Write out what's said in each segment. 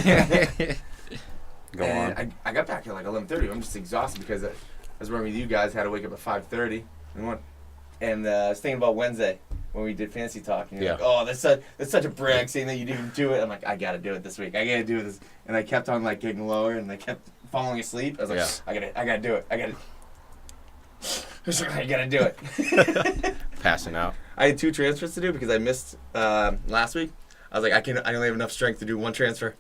Go on. I got back at like 11:30. I'm just exhausted because I was working with you guys. Had to wake up at 5:30. And I was thinking about Wednesday when we did fantasy talk. And you're like, oh, that's such a brag saying that you didn't even do it. I'm like, I gotta do it this week. I gotta do this. And I kept on like getting lower, and I kept falling asleep. I was like, I gotta do it. I gotta do it. Passing out. I had 2 transfers to do because I missed last week. I was like, I only have enough strength to do 1 transfer.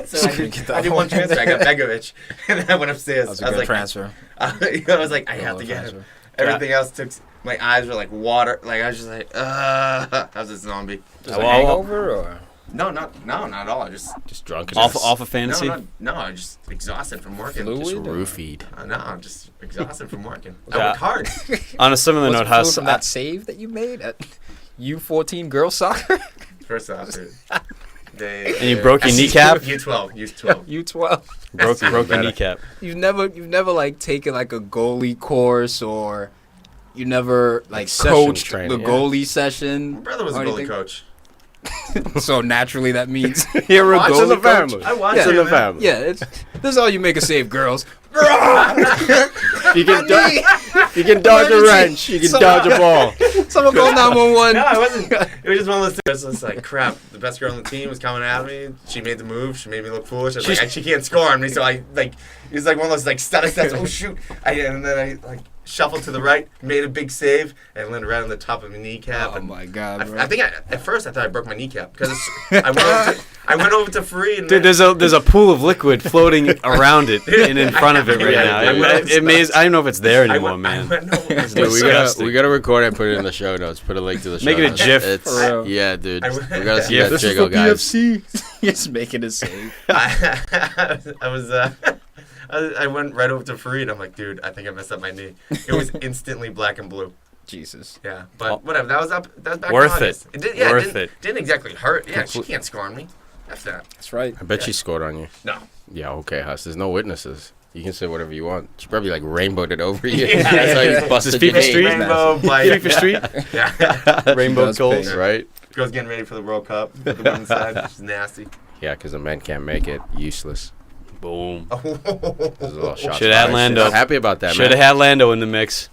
So I did 1 transfer. I got Begovic, and then I went upstairs. That was a good transfer. I was like, I have to get him. Everything else took. My eyes were like water. Like I was just like, I was a zombie. Just a hangover or? No, not at all. Just drunk. Off of fantasy? No, I'm just exhausted from working. Fluid? Just roofied. No, I'm just exhausted from working. I work hard. On a similar note, Huss, from that save that you made at U14 girls soccer? First off, dude. and you broke your kneecap? U12. U12. Broke your kneecap. You've never like taken like a goalie course, or you never like coached the goalie session. My brother was a goalie coach. So naturally that means you're a goalie in the coach. family. I watched it in the family. Yeah, this is how you make a save, girls. You can dodge a wrench. You can dodge a ball. Someone call 911. No, it wasn't. It was just one of those things. It was just like, crap. The best girl on the team was coming at me. She made the move. She made me look foolish. I was like, she can't score on me. So I like, it was like one of those like stutter steps. Oh shoot! And then I like shuffled to the right, made a big save, and landed right on the top of my kneecap. Oh my god, bro. I think at first I thought I broke my kneecap because I went over to free. And Dude, there's a pool of liquid floating around it and in front of it right now. I don't know if it's there anymore, man. Dude, we gotta record it and put it in the show notes. Put a link to the show Make it a GIF. Yeah, dude. We gotta see that this jiggle, guys. PFC. Just making a save. I went right over to Fareed. I'm like, dude, I think I messed up my knee. It was instantly black and blue. Jesus. Yeah, but whatever. That was back Worth in August. it. Didn't exactly hurt. Yeah, she can't score on me. That's that. That's right. I bet she scored on you. No. Yeah, okay, Huss. There's no witnesses. You can say whatever you want. She probably like rainbowed it over you. Yeah. That's how you busted your FIFA Street? Rainbow, FIFA Street? Yeah. Rainbow goals. Right? Girls getting ready for the World Cup. The women's side, which is nasty. Yeah, because the men can't make it. Useless. Boom. Should have had Lando. Not happy about that, man. Should have had Lando in the mix.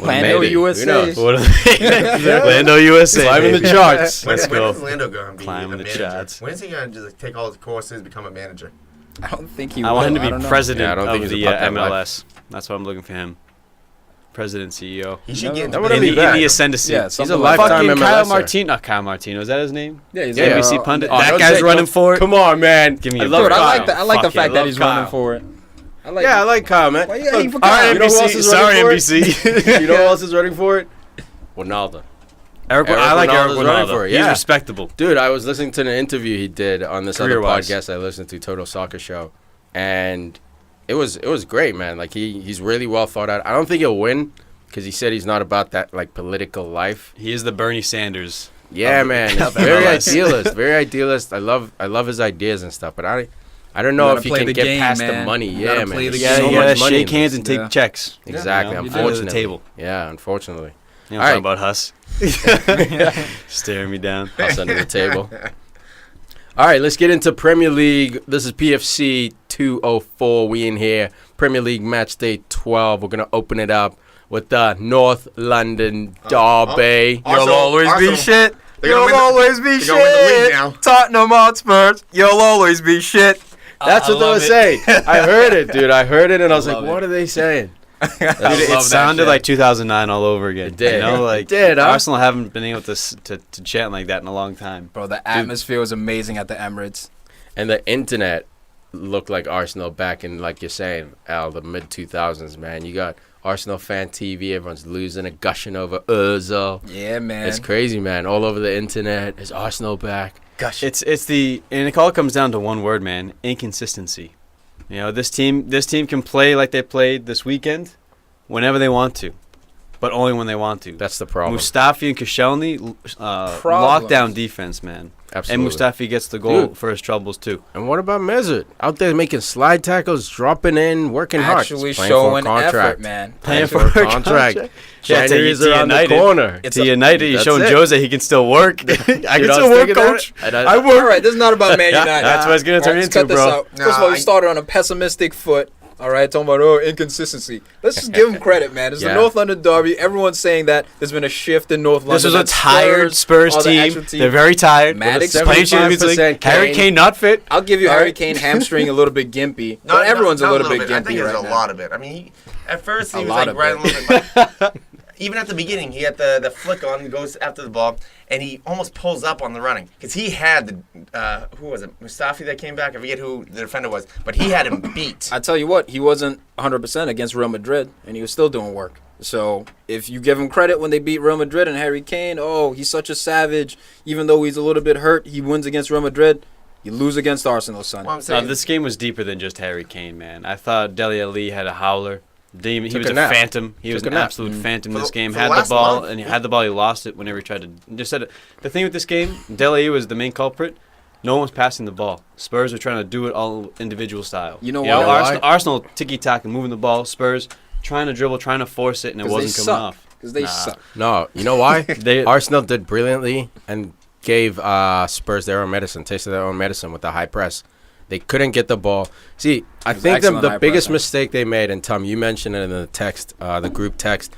Lando USA. Lando USA. Climbing the charts. Let's when go. is Lando going to be Climbing a the manager? charts. When is he going to just take all his courses, become a manager? I don't think he I will. want him to I don't be know. president Yeah, I don't think of he's the about that MLS. life. That's what I'm looking for him. President, CEO. He should get into That wouldn't In be the bad. ascendancy. Yeah, He's something a like lifetime Fucking MLS. Kyle Martino. Is that his name? Yeah, he's Yeah. NBC pundit. Oh, that don't guy's say- running for it. Come on, man. Give me I a love Dude, Kyle. I like the Fuck yeah, fact that love he's Kyle. running for it. I like Kyle, man. Why you hating for Look, Kyle? you know who else NBC. is Sorry, running for it? NBC. You know who else is running for it? Ronaldo. I like Eric Ronaldo's running Ronaldo. for it, He's yeah. respectable. Dude, I was listening to an interview he did on this other Career-wise. podcast I listened to, Total Soccer Show, and it was great, man. Like he's really well thought out. I don't think he'll win because he said he's not about that like political life. He is the Bernie Sanders. Yeah, man. Very idealist. Very idealist. I love his ideas and stuff, but I don't know gotta if he play can the get game, past the man. money. You Yeah, gotta man. play the There's game. so You gotta much money shake in hands this. and take Yeah. checks. Exactly. You know, you do it at the Unfortunately. table. Yeah, unfortunately. You know, All I'm talking about Huss. Staring me down. House under the table. All right, let's get into Premier League. This is PFC 204. We in here. Premier League match day 12. We're going to open it up with the North London Derby. You'll always be shit. You'll always be They're gonna win the league now. Tottenham Hotspurs. You'll always be shit. That's what they were saying. I heard it, dude. I heard it, and I was like, love what are they saying? Dude, it sounded like 2009 all over again. It did. You know, like It did, huh? Arsenal haven't been able to chant like that in a long time. Bro, the atmosphere was amazing at the Emirates. And the internet looked like Arsenal back in, like you're saying, Al, the mid-2000s, man. You got Arsenal fan TV. Everyone's losing and gushing over Ozil. Yeah, man. It's crazy, man. All over the internet. Is Arsenal back? Gosh, and it all comes down to one word, man: inconsistency. You know, this team can play like they played this weekend, whenever they want to, but only when they want to. That's the problem. Mustafi and Koscielny, lockdown defense, man. Absolutely. And Mustafi gets the goal for his troubles too. And what about Mesut? Out there making slide tackles, dropping in, working hard. Actually showing effort, man. Playing for a contract. January's around the corner. To United, he's showing Jose he can still work. I can still work, coach. I work. All right, this is not about Man United. That's what it's going to turn into, bro. First of all, we started on a pessimistic foot. All right, talking about inconsistency. Let's just give him credit, man. It's the North London Derby. Everyone's saying that there's been a shift in North London. This was a tired Spurs team. They're very tired. Maddox, Harry Kane not fit. I'll give you Harry Kane hamstring a little bit gimpy. But everyone's a little bit gimpy. I think it's right a now. lot of it. I mean, at first he was like riding a little bit. Even at the beginning, he had the flick on, goes after the ball, and he almost pulls up on the running. Because he had the, who was it, Mustafi that came back? I forget who the defender was, but he had him beat. I tell you what, he wasn't 100% against Real Madrid, and he was still doing work. So if you give him credit when they beat Real Madrid and Harry Kane, he's such a savage. Even though he's a little bit hurt, he wins against Real Madrid. You lose against Arsenal, son. Well, this game was deeper than just Harry Kane, man. I thought Dele Alli had a howler. He was a phantom. He was an absolute phantom in this game. Had the ball, and he had the ball. He lost it whenever he tried to. Just said it. The thing with this game, Dele was the main culprit. No one was passing the ball. Spurs were trying to do it all individual style. You know why? Arsenal tiki-taka, moving the ball. Spurs trying to dribble, trying to force it, and it wasn't coming off. Because they suck. No, you know why? Arsenal did brilliantly and gave Spurs their own medicine, tasted their own medicine with the high press. They couldn't get the ball. See, I think the biggest mistake they made, and Tom, you mentioned it in the text, the group text,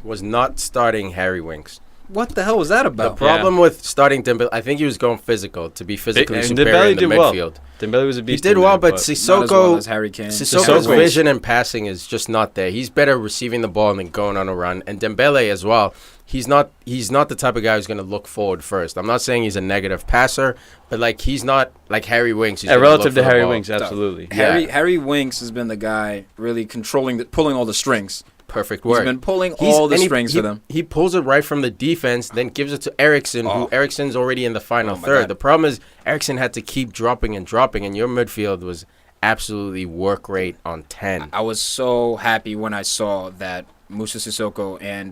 was not starting Harry Winks. What the hell was that about? The problem with starting Dembele, I think he was going physical to be physically superior in the midfield. Dembele was a beast. He did well, but Sissoko's vision and passing is just not there. He's better receiving the ball and then going on a run. And Dembele as well. He's not the type of guy who's going to look forward first. I'm not saying he's a negative passer, but he's not like Harry Winks. Relative to Harry Winks, absolutely. Harry Winks has been the guy really pulling all the strings. Perfect word. He's been pulling all the strings for them. He pulls it right from the defense, then gives it to Eriksen, who Eriksen's already in the final third. The problem is Eriksen had to keep dropping, and your midfield was absolutely work rate on 10. I was so happy when I saw that Moussa Sissoko and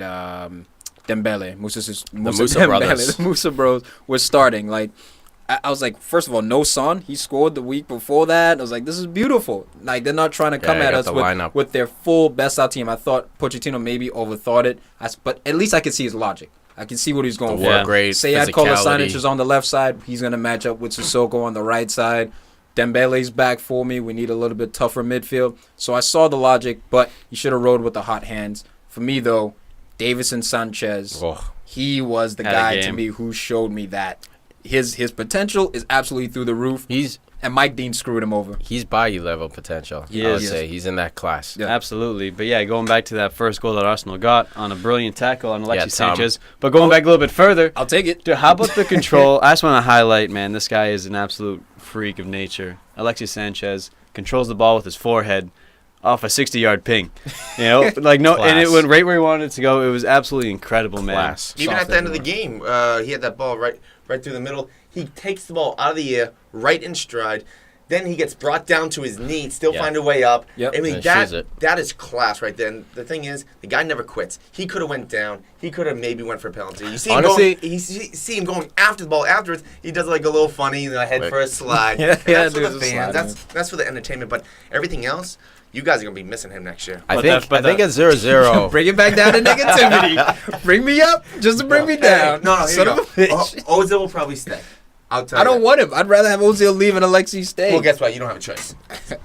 Dembele, the Moussa Bros were starting. I was like, first of all, no Son. He scored the week before that. I was like, this is beautiful. They're not trying to come at us with their full best out team. I thought Pochettino maybe overthought it, but at least I could see his logic. I can see what he's going for. Great Sead Kolasinac is on the left side. He's going to match up with Sissoko on the right side. Dembele's back for me. We need a little bit tougher midfield. So I saw the logic, but he should have rode with the hot hands. For me, though, Davinson Sanchez, he was the guy to me who showed me that. His potential is absolutely through the roof. And Mike Dean screwed him over. He's Bailly level potential. I would say he's in that class. Yeah. Absolutely. But going back to that first goal that Arsenal got on a brilliant tackle on Alexis Sanchez. But going back a little bit further. I'll take it. Dude, how about the control? I just want to highlight, man, this guy is an absolute freak of nature. Alexis Sanchez controls the ball with his forehead off a 60-yard ping. And it went right where he wanted it to go. It was absolutely incredible, man. Even at the end of the game, he had that ball right through the middle. He takes the ball out of the air, right in stride. Then he gets brought down to his knee, still find a way up. Yep. I mean, that is class right there. And the thing is, the guy never quits. He could have went down. He could have maybe went for a penalty. You see him see him going after the ball afterwards. He does a little funny head first slide. That's for the fans. That's for the entertainment. But everything else, you guys are going to be missing him next year. I think it's 0-0. Bring it back down to negativity. Bring me up just to bring me down. No, son of a bitch. Ozil will probably stay. I don't want him. I'd rather have Ozil leave and Alexi stay. Well, guess what? You don't have a choice.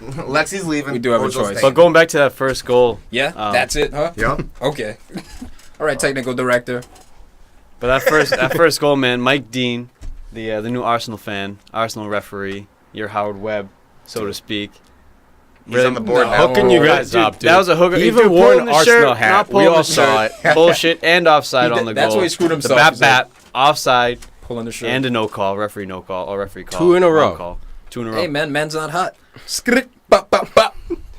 Alexi's leaving. We do have a choice. But going back to that first goal. Yeah, that's it, huh? Yeah. Okay. All right, technical director. But that first goal, man, Mike Dean, the new Arsenal fan, Arsenal referee, your Howard Webb, so to speak. He's on the board now. Hooking you guys up, dude. That was a hooker. He even wore an Arsenal hat. We all saw it. Bullshit and offside on the goal. That's why he screwed himself. The bat, offside. Pulling the shirt. And a no call, referee no call, or referee call. 2 in a row. Call. 2 in a row. Hey, man, man's not hot.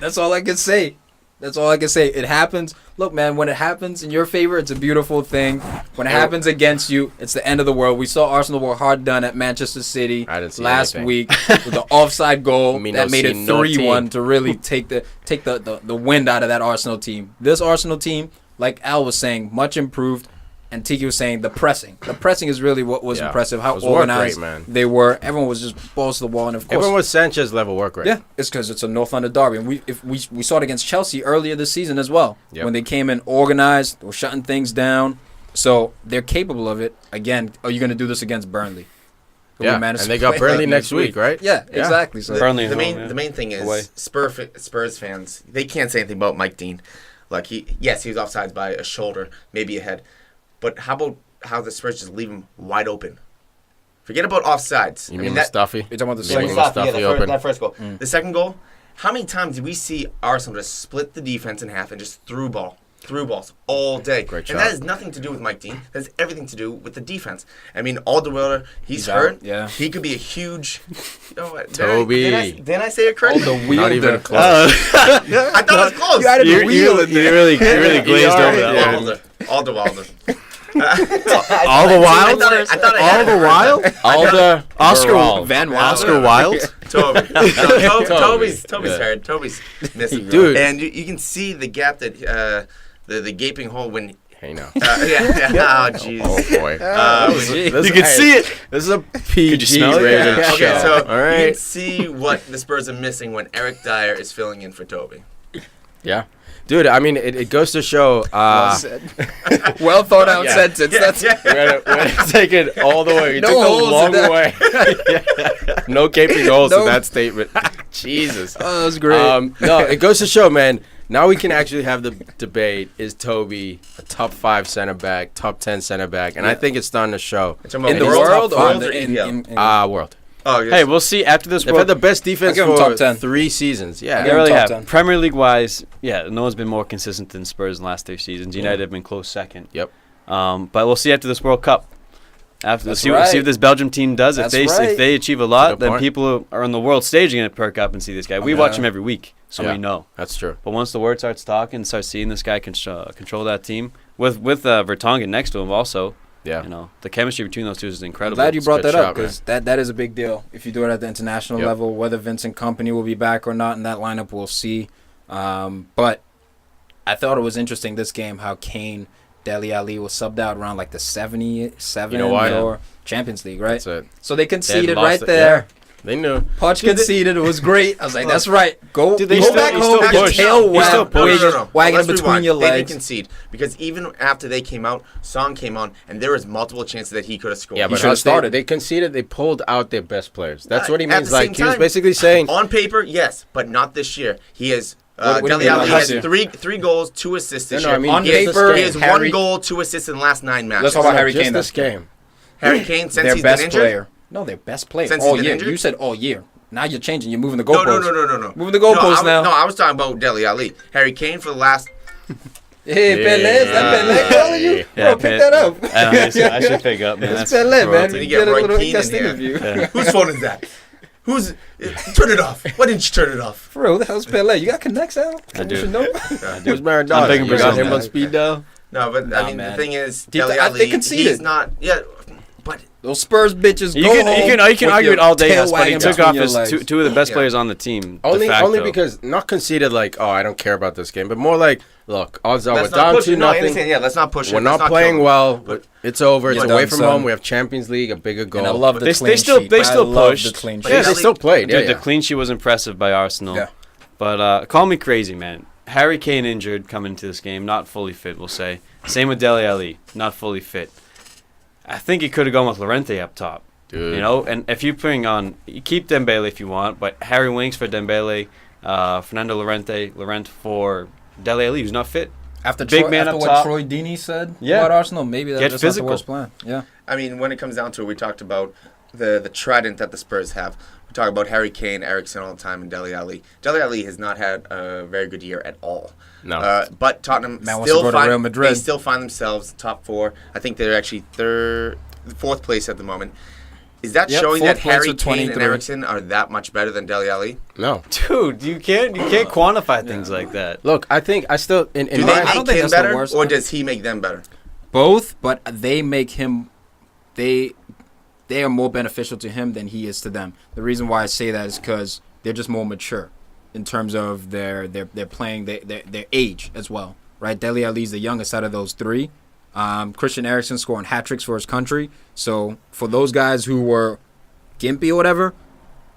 That's all I can say. It happens. Look, man, when it happens in your favor, it's a beautiful thing. When it happens against you, it's the end of the world. We saw Arsenal were hard done at Manchester City last week with the offside goal that made it 3-1 to really take the wind out of that Arsenal team. This Arsenal team, like Al was saying, much improved. And Tiki was saying the pressing. The pressing is really what was impressive. How organized they were. Everyone was just balls to the wall, and of course, everyone was Sanchez level work rate. Yeah, it's because it's a North London derby, and we saw it against Chelsea earlier this season as well. Yep. When they came in organized, they were shutting things down. So they're capable of it. Again, are you going to do this against Burnley? Yeah, and they got Burnley next week, right? Yeah, exactly. So Burnley. The main thing is Spurs fans. They can't say anything about Mike Dean. Like he was offsides by a shoulder, maybe a head. But how about how the Spurs just leave him wide open? Forget about offsides. You mean Mustafi? You're talking about the second goal? That first goal. The second goal, how many times did we see Arsenal just split the defense in half and just through balls all day? Great and shot. that has nothing to do with Mike Dean. That has everything to do with the defense. I mean, Alderweireld, he's hurt. Out, yeah. He could be a huge... You know what? Toby. Didn't I say it correctly? Not even close. I thought it was close. You added a wheel in there. You really glazed over that one. Alderweireld. All the Wild? All the Wild? Oscar Van Wild. Oscar Wilde? Toby's hurt. Toby's missing. Dude. And you can see the gap that the gaping hole when... Hey, now. Oh, jeez. Oh, boy. You can see it. This is a PG smell it? rated Okay, show. so All right. you can see what the Spurs are missing when Eric Dyer is filling in for Toby. Yeah. Dude, I mean, it goes to show... well thought out sentence. We're gonna take it all the way. You No took holes the long in way. No gaping holes in that statement. Jesus. Oh, that was great. No, it goes to show, man. Now we can actually have the debate: is Toby a top 5 center back, top 10 center back? And I think it's starting to show in the world or in world. Oh, yes. Hey, we'll see after this. They've had the best defense give 'em for top 10. 3 seasons. Yeah, They really top have. 10. Premier League wise, no one's been more consistent than Spurs in the last 3 seasons. United have been close second. Yep. But we'll see after this World Cup. After see right. what this Belgium team does. If they achieve a lot, then point. people who are on the world stage are going to perk up and see this guy. We watch him every week, so we know. That's true. But once the word starts talking, start seeing this guy control that team with Vertonghen next to him also. Yeah. The chemistry between those two is incredible. I'm glad you brought Good that up shot, because that is a big deal. If you do it at the international level, whether Vincent Kompany will be back or not in that lineup, we'll see. But I thought it was interesting this game how Kane, Dele Alli was subbed out around like the 77 or Champions League, right? That's it. So they conceded lost right it. there. Yeah. They knew. Poch conceded. It was great. I was like, that's right. Go Dude, they go still- back he home. still Your pushed. tail He still pushed. wagging Let's between rewind. your They didn't legs. concede because even after they came out, Son came on, and there was multiple chances that he could have scored. Yeah, but should have started. They conceded. They pulled out their best players. That's what he At means. the Like same he was time, basically saying, on paper, yes, but not this year. He has. What do you Dele mean Alli not has this three goals, 2 assists this No, year. I mean, On just this paper, he game. has Harry- 1 goal, 2 assists in the last 9 matches. Let's talk about Harry just Kane. this then. game. Harry Kane, since Their he's best been injured. player. No, their best player Since all he's been year. injured? You said all year. Now you're changing. You're moving the No, goalposts. Moving the goalposts now. No, I was talking about Dele Alli. Harry Kane for the last. Hey, Pelé, is that Pelé calling you? Yeah, Bro, pick that up. I should pick up, man. It's That's Pelé, man. royalty. We You get get a Roy little Keane guest in here. interview. Whose phone is that? Turn it off. Why didn't you turn it off? For real, the hell's Pelé? You got connects, Al? I do. You should know. Where's Maradona? I'm big in You got Brazil, him man. on speed dial. No, but Nah, I mean, man. the thing is, They Dele Alli, conceded. he's not. Yeah, but Those Spurs bitches You go home. can with argue your it all day, tail yes, but he wagging took between off your his legs. two of the best Yeah. players on the team. de Only facto. because not conceded like, oh, I don't care about this game, but more like, look, odds are we're let's not down push to it. No, I nothing. understand. Yeah, let's not push it. We're Let's not playing kill well. But It's over. It's You're away done, from son. home. We have Champions League, a bigger goal. And I love the They clean still- sheet. they still I love pushed. the clean But sheet. Yeah, they still played. Dude, Yeah, the clean sheet was impressive by Arsenal. Yeah. But call me crazy, man. Harry Kane injured coming into this game, not fully fit, we'll say. Same with Dele Alli, not fully fit. I think he could have gone with Llorente up top. Dude. You know, and if you bring on, you keep Dembele if you want, but Harry Winks for Dembele, Fernando Llorente for Dele Alli, who's not fit. After Big Troy, man after up what top. Troy Deeney said Yeah. about Arsenal, maybe Get that's not the physical. worst plan. Yeah. I mean, when it comes down to it, we talked about the trident that the Spurs have. We talk about Harry Kane, Eriksen all the time, and Dele Alli. Dele Alli has not had a very good year at all. No. But Tottenham Man wants to go to Real Madrid. They still find themselves top 4. I think they're actually 4th place at the moment. Is that Yep, showing 4th that place Harry with Kane and 23. Eriksen are that much better than Dele Alli? No. Dude, you can't quantify things like that. Look, I think I still in Do my they I don't make think him that's the better, worst. or does he make them better? Both, but they make him. They are more beneficial to him than he is to them. The reason why I say that is because they're just more mature in terms of their playing their age as well, right? Dele Alli's the youngest out of those 3, Christian Eriksen scoring hat tricks for his country. So for those guys who were gimpy or whatever,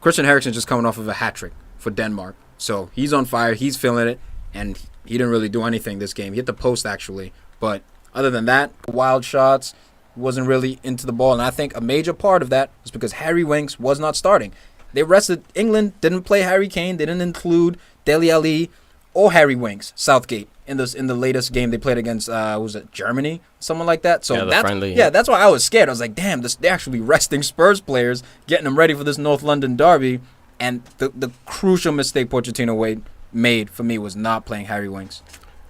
Christian Eriksen just coming off of a hat trick for Denmark. So he's on fire. He's feeling it, and he didn't really do anything this game. He hit the post actually, but other than that, wild shots. Wasn't really into the ball, and I think a major part of that was because Harry Winks was not starting. They rested England, didn't play Harry Kane, they didn't include Dele Alli or Harry Winks, Southgate, in the latest game they played against was it Germany, someone like that. So that's why I was scared. I was like, damn, they're actually resting Spurs players, getting them ready for this North London derby, and the crucial mistake Pochettino made for me was not playing Harry Winks.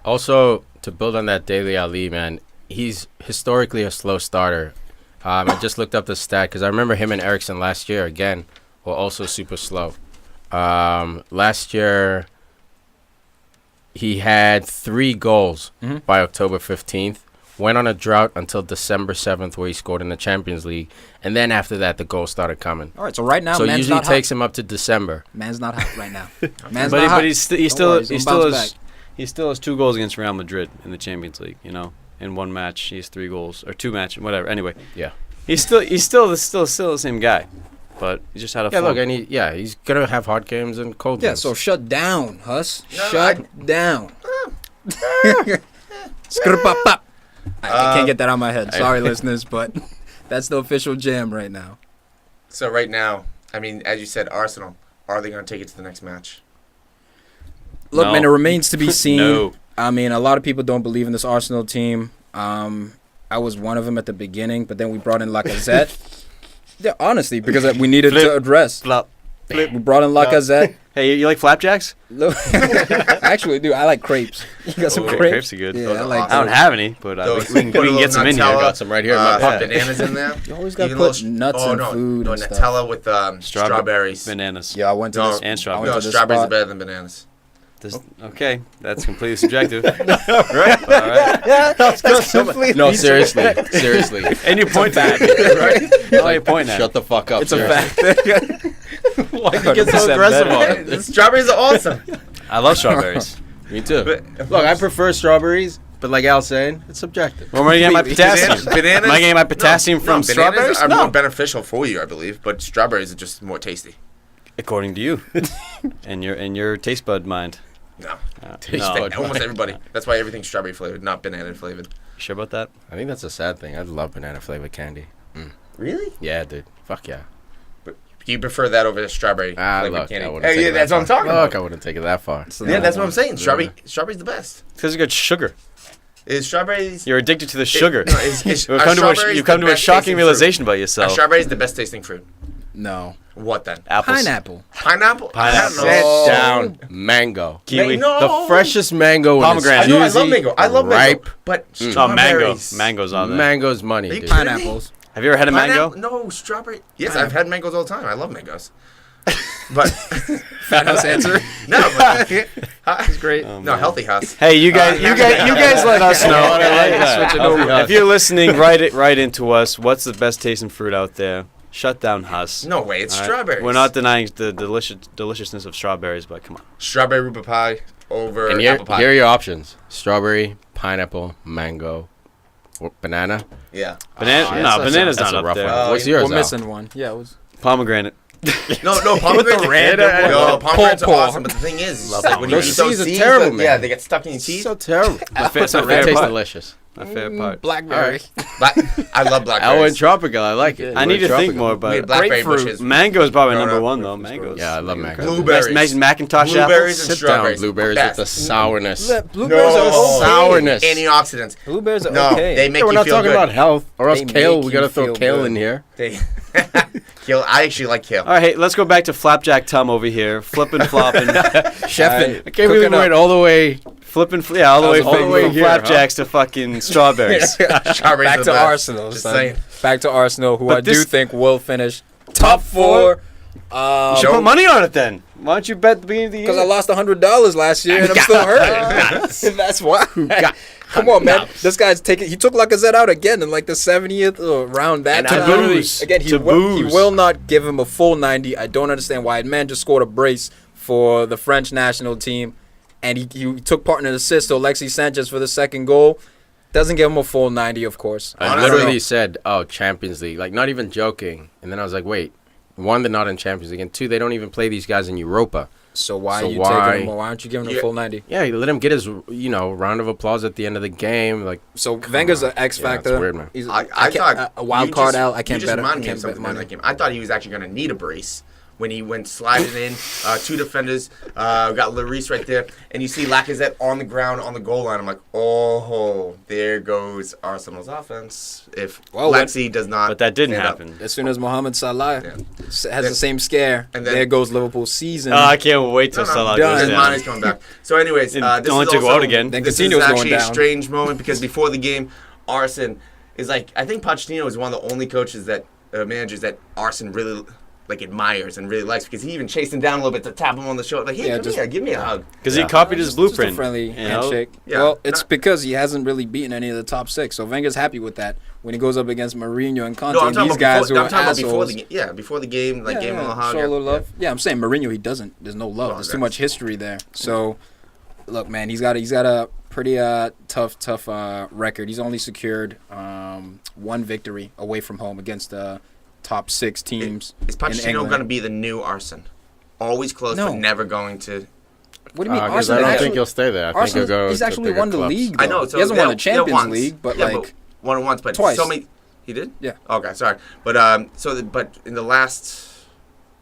Also, to build on that Dele Alli, man. He's historically a slow starter. I just looked up the stat because I remember him and Eriksen last year, again, were also super slow. Last year, he had 3 goals by October 15th, went on a drought until December 7th where he scored in the Champions League, and then after that, the goals started coming. All right, so right now, so man's usually not takes hot. him up to December. Man's not hot right now. Man's but not hot. But he still has 2 goals against Real Madrid in the Champions League, you know. In one match, he has 3 goals or 2 matches, whatever. Anyway, yeah, he's still the same guy, but he just had a look, and he's gonna have hot games and cold games. So shut down, Huss. Down. Skrpapap. I can't get that out of my head. Sorry, listeners, but that's the official jam right now. So right now, I mean, as you said, Arsenal, are they going to take it to the next match? Look, man, it remains to be seen. No. I mean, a lot of people don't believe in this Arsenal team. I was one of them at the beginning, but then we brought in Lacazette. Yeah, honestly, because we needed to address. We brought in Lacazette. Hey, you like flapjacks? I actually do. I like crepes. You got some crepes? Crepes are good. Yeah, I don't have any, but we can get some in here. I got some right here in my pocket. Bananas in there. You always got to put nuts in food and stuff. Nutella with strawberries. Bananas. Yeah, I went to this. And strawberries. No, strawberries are better than bananas. Okay, that's completely subjective. Right? All right. No, seriously. And you point that, right? Oh, you point that. Shut the fuck up. It's a fact. Why do you get so aggressive on it? The strawberries are awesome. I love strawberries. Me too. Look, I prefer strawberries, but like Al's saying, it's subjective. Well, am I getting my potassium? Bananas? Am I getting my potassium from strawberries? Bananas are more beneficial for you, I believe, but strawberries are just more tasty. According to you, and your taste bud mind. No. Bud Almost everybody. That's why everything's strawberry flavored, not banana flavored. You sure about that? I think that's a sad thing. I love banana flavored candy. Really? Yeah, dude. Fuck yeah. But do you prefer that over strawberry flavored candy? Hey, that's what I'm talking about. Look, I wouldn't take it that far. Yeah, that's what I'm saying. Strawberry's the best. Because you got sugar. Is strawberries? You're addicted to the sugar. You've come to a shocking realization about yourself. Are strawberries the best tasting fruit? No. What then? Apples. Pineapple. Pineapple? Sit down. Mango. Kiwi. No. The freshest mango. Pomegranate. I love mango. I love ripe. mango. But Oh, strawberries. Mango's on there. Mango's money, dude. Pineapples. Have you ever had a mango? No, strawberry. Yes, I've had mangoes all the time. I love mangoes. But Fat House answer. no, but That's great. no, healthy house. Hey, you guys let us know. I like that. Switch it over. If you're listening, write into us. What's the best tasting fruit out there? Shut down Huss. No way, it's All right? strawberries. We're not denying the deliciousness of strawberries, but come on. Strawberry rhubarb pie over And apple pie. here are your options: strawberry, pineapple, mango, or banana. Yeah. Banana's not a up rough there. one. What's yours? We're Al? missing one. Yeah, it was. Pomegranate. No, pomegranates are red. No, pomegranates are Paw. awesome, but the thing is, it's like when you Those eat those seeds are seeds, terrible, man. yeah, they get stuck in your teeth. So terrible. My That favorite tastes part. delicious. My favorite part. Blackberry. I love I blackberries. went tropical. I like it. I need to think more We about had it. blackberry Grapefruit. bushes. Mango is probably No, number no, one, though. Mangoes. Yeah, I love mango. Blueberries. Imagine Macintosh Blueberries apples. and Sit down, strawberries. blueberries Best. with the sourness. Blueberries are No. Sourness. Antioxidants. Blueberries are No, okay. they make Yeah, we're you not feel talking good. about health, or else They kale. make We gotta you throw feel kale good. in here. Kale. I actually like kale. All right, hey, let's go back to Flapjack Tom over here. Flipping, flopping. Chefing. I can't believe we went all the way. Flipping, all the way all the from way here, flapjacks to fucking strawberries. Strawberries Back are to the best. Arsenal. Just son. saying. Back to Arsenal, who But I do this- think will finish top 4. You should put money on it then. Why don't you bet the beginning of the year? Because I lost $100 last year and I'm still hurting. That's why. Come on, man. This guy's taking. He took Lacazette out again in like the 70th or around that And time. to booze. Again, he will not give him a full 90. I don't understand why. Man just scored a brace for the French national team, and he took part in an assist to Alexis Sanchez for the second goal. Doesn't give him a full 90, of course. I literally said, "Oh, Champions League," like not even joking. And then I was like, "Wait, one, they're not in Champions League, and two, they don't even play these guys in Europa." So why taking him? Why aren't you giving him a full 90? Yeah, you let him get his, round of applause at the end of the game. Like, so Wenger's an X factor. That's weird, man. I thought a wild card out. I can't bet. I can't bet money. I thought he was actually going to need a brace when he went sliding in. Two defenders, got Lloris right there, and you see Lacazette on the ground on the goal line. I'm like, oh, there goes Arsenal's offense. If Lexi does not, but that didn't happen. As soon as Mohamed Salah has the same scare, and then, there goes Liverpool's season. Oh, I can't wait till Salah goes down. Mane's coming back. So, anyways, this only is to go out again. Then this is actually a strange moment because before the game, Arsene is like, I think Pochettino is one of the only coaches that managers that Arsene really admires and really likes, because he even chased him down a little bit to tap him on the shoulder. Like, hey, come here, give me a hug. Because he copied his blueprint. Just a friendly handshake. Yeah. Well, it's because he hasn't really beaten any of the top 6. So Wenger's happy with that when he goes up against Mourinho and Conte. These guys who are assholes. Before the game, gave him a hug. Show a little love. Yeah, I'm saying Mourinho, he doesn't. There's no love. There's too much history there. So, look, man, he's got a pretty tough record. He's only secured 1 victory away from home against top 6 teams. Is Pochettino going to be the new Arsene? Always close, but never going to. What do you mean? I don't think he'll stay there. I think he'll go. He's actually won the league. Though. I know. So he hasn't won the Champions League, but won it once, but twice. He did? Yeah. Okay, sorry, but but in the last,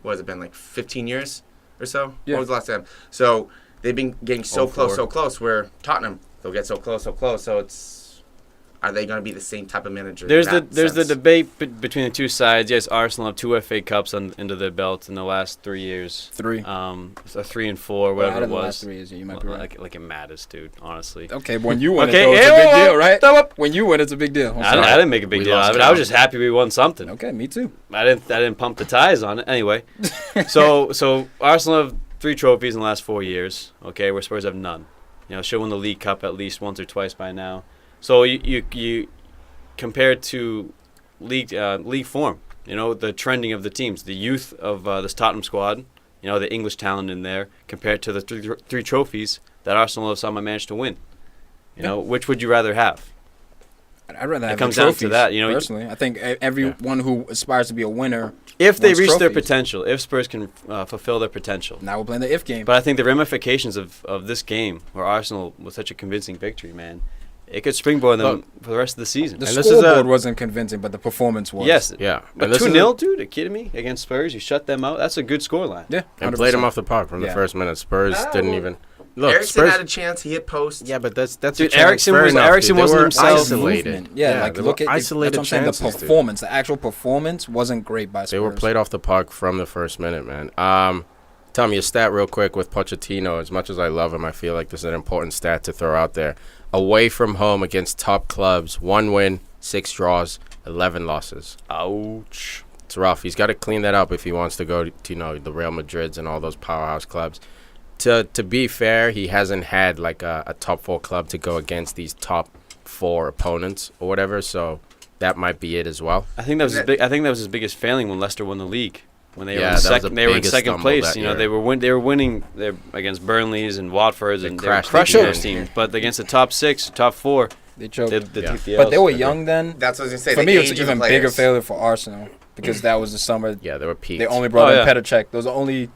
what has it been, like 15 years or so? Yeah. What was the last time? So they've been getting so close. Where Tottenham, they'll get so close. So it's. Are they going to be the same type of manager? There's the debate between the two sides. Yes, Arsenal have 2 FA Cups into their belts in the last 3 years. 3. So 3 and 4, whatever it was. The last 3 years, you might be right. Like it matters, dude. Honestly. Okay, when you win, it's a big deal, right? When you win, it's a big deal. I didn't make a big deal. I was just happy we won something. Okay, me too. I didn't pump the ties on it anyway. so Arsenal have 3 trophies in the last 4 years. Okay, where Spurs have none. Should win the League Cup at least once or twice by now. So you compare it to league form, the trending of the teams, the youth of this Tottenham squad, the English talent in there, compared to the 3 trophies that Arsenal have somehow managed to win. Which would you rather have? I'd rather have it comes the trophies, down to that. Personally, I think everyone who aspires to be a winner, if they reach their potential, if Spurs can fulfill their potential. Now we're playing the if game. But I think the ramifications of this game, where Arsenal was such a convincing victory, man. It could springboard them for the rest of the season. The scoreboard wasn't convincing, but the performance was. Yes. Yeah. But 2-0, dude, are you kidding me? Against Spurs, you shut them out. That's a good scoreline. Yeah. 100%. And played them off the park from the first minute. Spurs didn't even. Look, Eriksen had a chance. He hit post. Yeah, but that's dude, Eriksen wasn't himself. Isolated. Yeah, look at isolated chances. The performance, the actual performance wasn't great by Spurs. They were played off the park from the first minute, man. Tell me a stat real quick with Pochettino. As much as I love him, I feel like this is an important stat to throw out there. Away from home against top clubs, 1 win, 6 draws, 11 losses. Ouch. It's rough. He's got to clean that up if he wants to go to the Real Madrids and all those powerhouse clubs. To be fair, he hasn't had like a top 4 club to go against these top 4 opponents or whatever. So that might be it as well. I think that was his biggest failing when Leicester won the league. When they were in second place, they were winning against Burnleys and Watfords, and they were crushing those teams. But against the top 6, top 4, they choked. But they were young then. That's what I was gonna say. For me, it was an even bigger failure for Arsenal because that was the summer. Yeah, they were peaked. They only brought in Petr Cech. Those are the only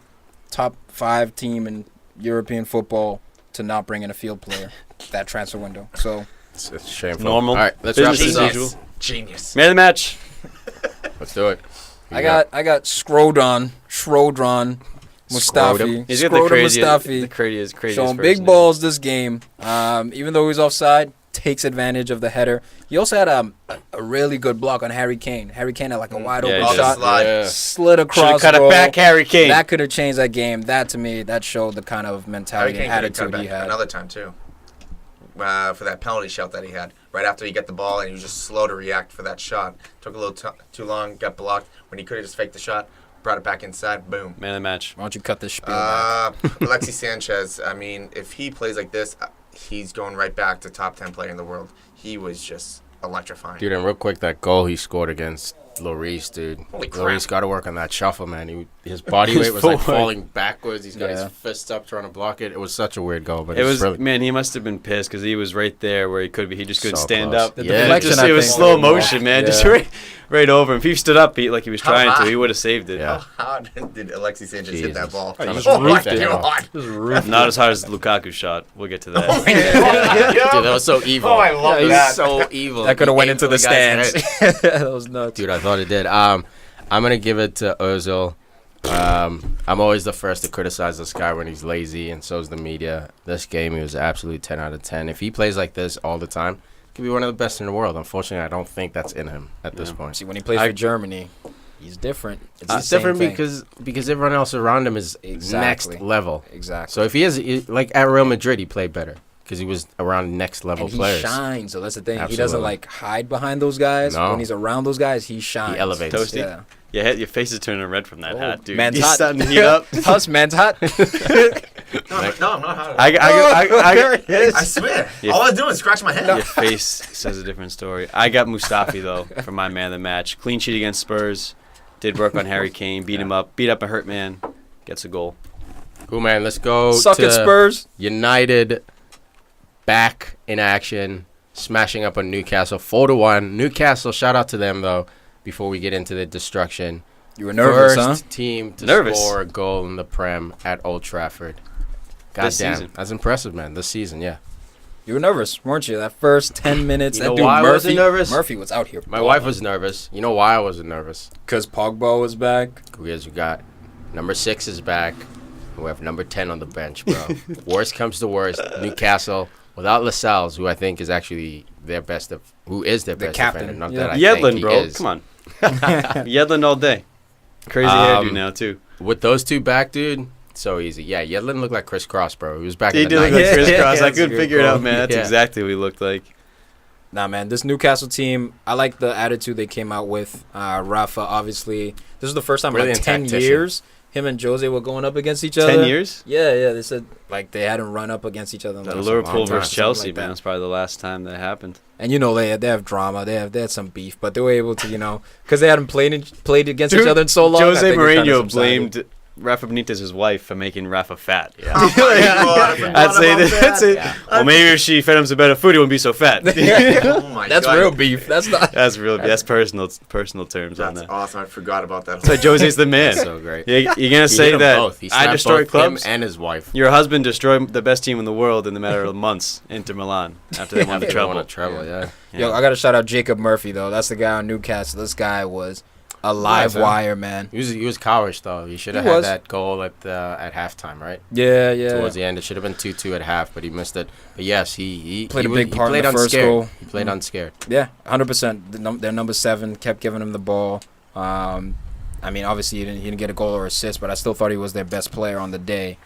top 5 team in European football to not bring in a field player that transfer window. So it's shameful. Normal. All right, let's wrap this up. Genius. Man of the match. Let's do it. I got Schrodron, Mustafi. He's got the craziest showing big balls this game. Even though he's offside, takes advantage of the header. He also had a really good block on Harry Kane. Harry Kane had like a wide open shot, slid across. Should have cut it back, Harry Kane. That could have changed that game. That to me, that showed the kind of mentality and attitude he had. Another time too. For that penalty shot that he had right after he got the ball, and he was just slow to react for that shot. Took a little too long, got blocked when he could have just faked the shot, brought it back inside, boom. Man of the match. Why don't you cut this spiel back? Alexis Sanchez, I mean, if he plays like this, he's going right back to top 10 player in the world. He was just electrifying. Dude, and real quick, that goal he scored against Lloris, dude. Holy crap. Lloris got to work on that shuffle, man. his body weight was like forward. falling backwards. He's got his fists up trying to block it. It was such a weird goal, but It was brilliant. man. He must have been pissed because he was right there where he could be. He just couldn't So stand close. up. The Yeah, deflection, Just, I it was think, slow was- motion, man. Just right over him. If he stood up, like he was How trying high? to, he would have saved it. Yeah. How hard did Alexis Sanchez hit that Jesus. ball? Oh, just oh my roofed it. God. Not as hard as Lukaku's shot. We'll get to that. Dude, that was so evil. Oh, I love It was that. so evil. That could have He went aimed into for the guy's stands. head. That was nuts. Dude, I thought it did. I'm gonna give it to Ozil. I'm always the first to criticize this guy when he's lazy, and so's the media. This game, he was absolutely 10 out of 10. If he plays like this all the time, he could be one of the best in the world. Unfortunately, I don't think that's in him at this point. See, when he plays for Germany, he's different. It's the It's same different thing. because everyone else around him is Exactly. next level. Exactly. So if he is like at Real Madrid, he played better because he was around next level and he players. shines, so that's the thing. He Absolutely. doesn't like hide behind those guys. No. When he's around those guys, he shines. He elevates. Toasty. Yeah. Yeah, your face is turning red from that hat, dude. Man's You're hot. starting to heat up. Us, man's hot. No, I'm not hard. I swear. Yeah. All I was doing is scratch my head. Your face says a different story. I got Mustafi though for my man of the match. Clean sheet against Spurs. Did work on Harry Kane. Beat him up. Beat up a hurt man. Gets a goal. Cool, man. Let's go Suck to it, Spurs. United back in action, smashing up on Newcastle 4-1. Newcastle, shout out to them though. Before we get into the destruction, You were nervous, first huh? team to Nervous. score a goal in the Prem at Old Trafford. God This damn, season. that's impressive, man. This season, yeah. You were nervous, weren't you? That first 10 minutes. You that know dude why I wasn't nervous? Murphy was out here. My wife was nervous. You know why I wasn't nervous? Because Pogba was back. Because we got number 6 is back. We have number 10 on the bench, bro. Worst comes to worst, Newcastle without Lascelles, who I think is actually their best of, who is their The best captain, defender. Not yeah. that I think Yedlin, he bro. is. Come on. Yedlin all day. Crazy hairdo now too. With those two back, dude, so easy. Yeah, Yedlin looked like Chris Cross, bro. He was back He in the did look 90s. like Chris Cross. I That's a couldn't good figure it call. out, man. That's Yeah. exactly what he looked like. Nah, man, this Newcastle team, I like the attitude they came out with. Rafa, obviously, this was the first time in like Brilliant 10 tactician. years him and Jose were going up against each other. 10 years? Yeah, they said like they hadn't run up against each other. In The like, Liverpool long time, versus something Chelsea, like man. that. That's probably the last time that happened. And you know they have drama. They had some beef, but they were able to because they hadn't played against each other in so long. I Jose think it kinda Mourinho subsided. blamed Rafa Benitez's wife for making Rafa fat. Yeah. Oh my God, I I'd say forgot about that's it. Yeah. Well, maybe if she fed him some better food, he wouldn't be so fat. Oh my That's God. real beef. That's not. That's real. That's personal terms on That's that. awesome. I forgot about that. So Jose's the man. So great. You're gonna He say hit 'em that both. He I snapped destroyed both him clubs. and his wife. Your husband destroyed the best team in the world in the matter of months. Inter Milan after they won the They treble. won a treble, yeah. Yo, I gotta shout out Jacob Murphy though. That's the guy on Newcastle. This guy was a live Nice, huh? wire, man. He was cowish though. He should have He had was. that goal at halftime, right? Yeah. Towards the end, it should have been 2-2 at half, but he missed it. But yes, he Played a was- big part in he played the first unscared. goal. He played unscared. Yeah, 100%. Their number 7 kept giving him the ball. I mean, obviously he didn't get a goal or assist, but I still thought he was their best player on the day.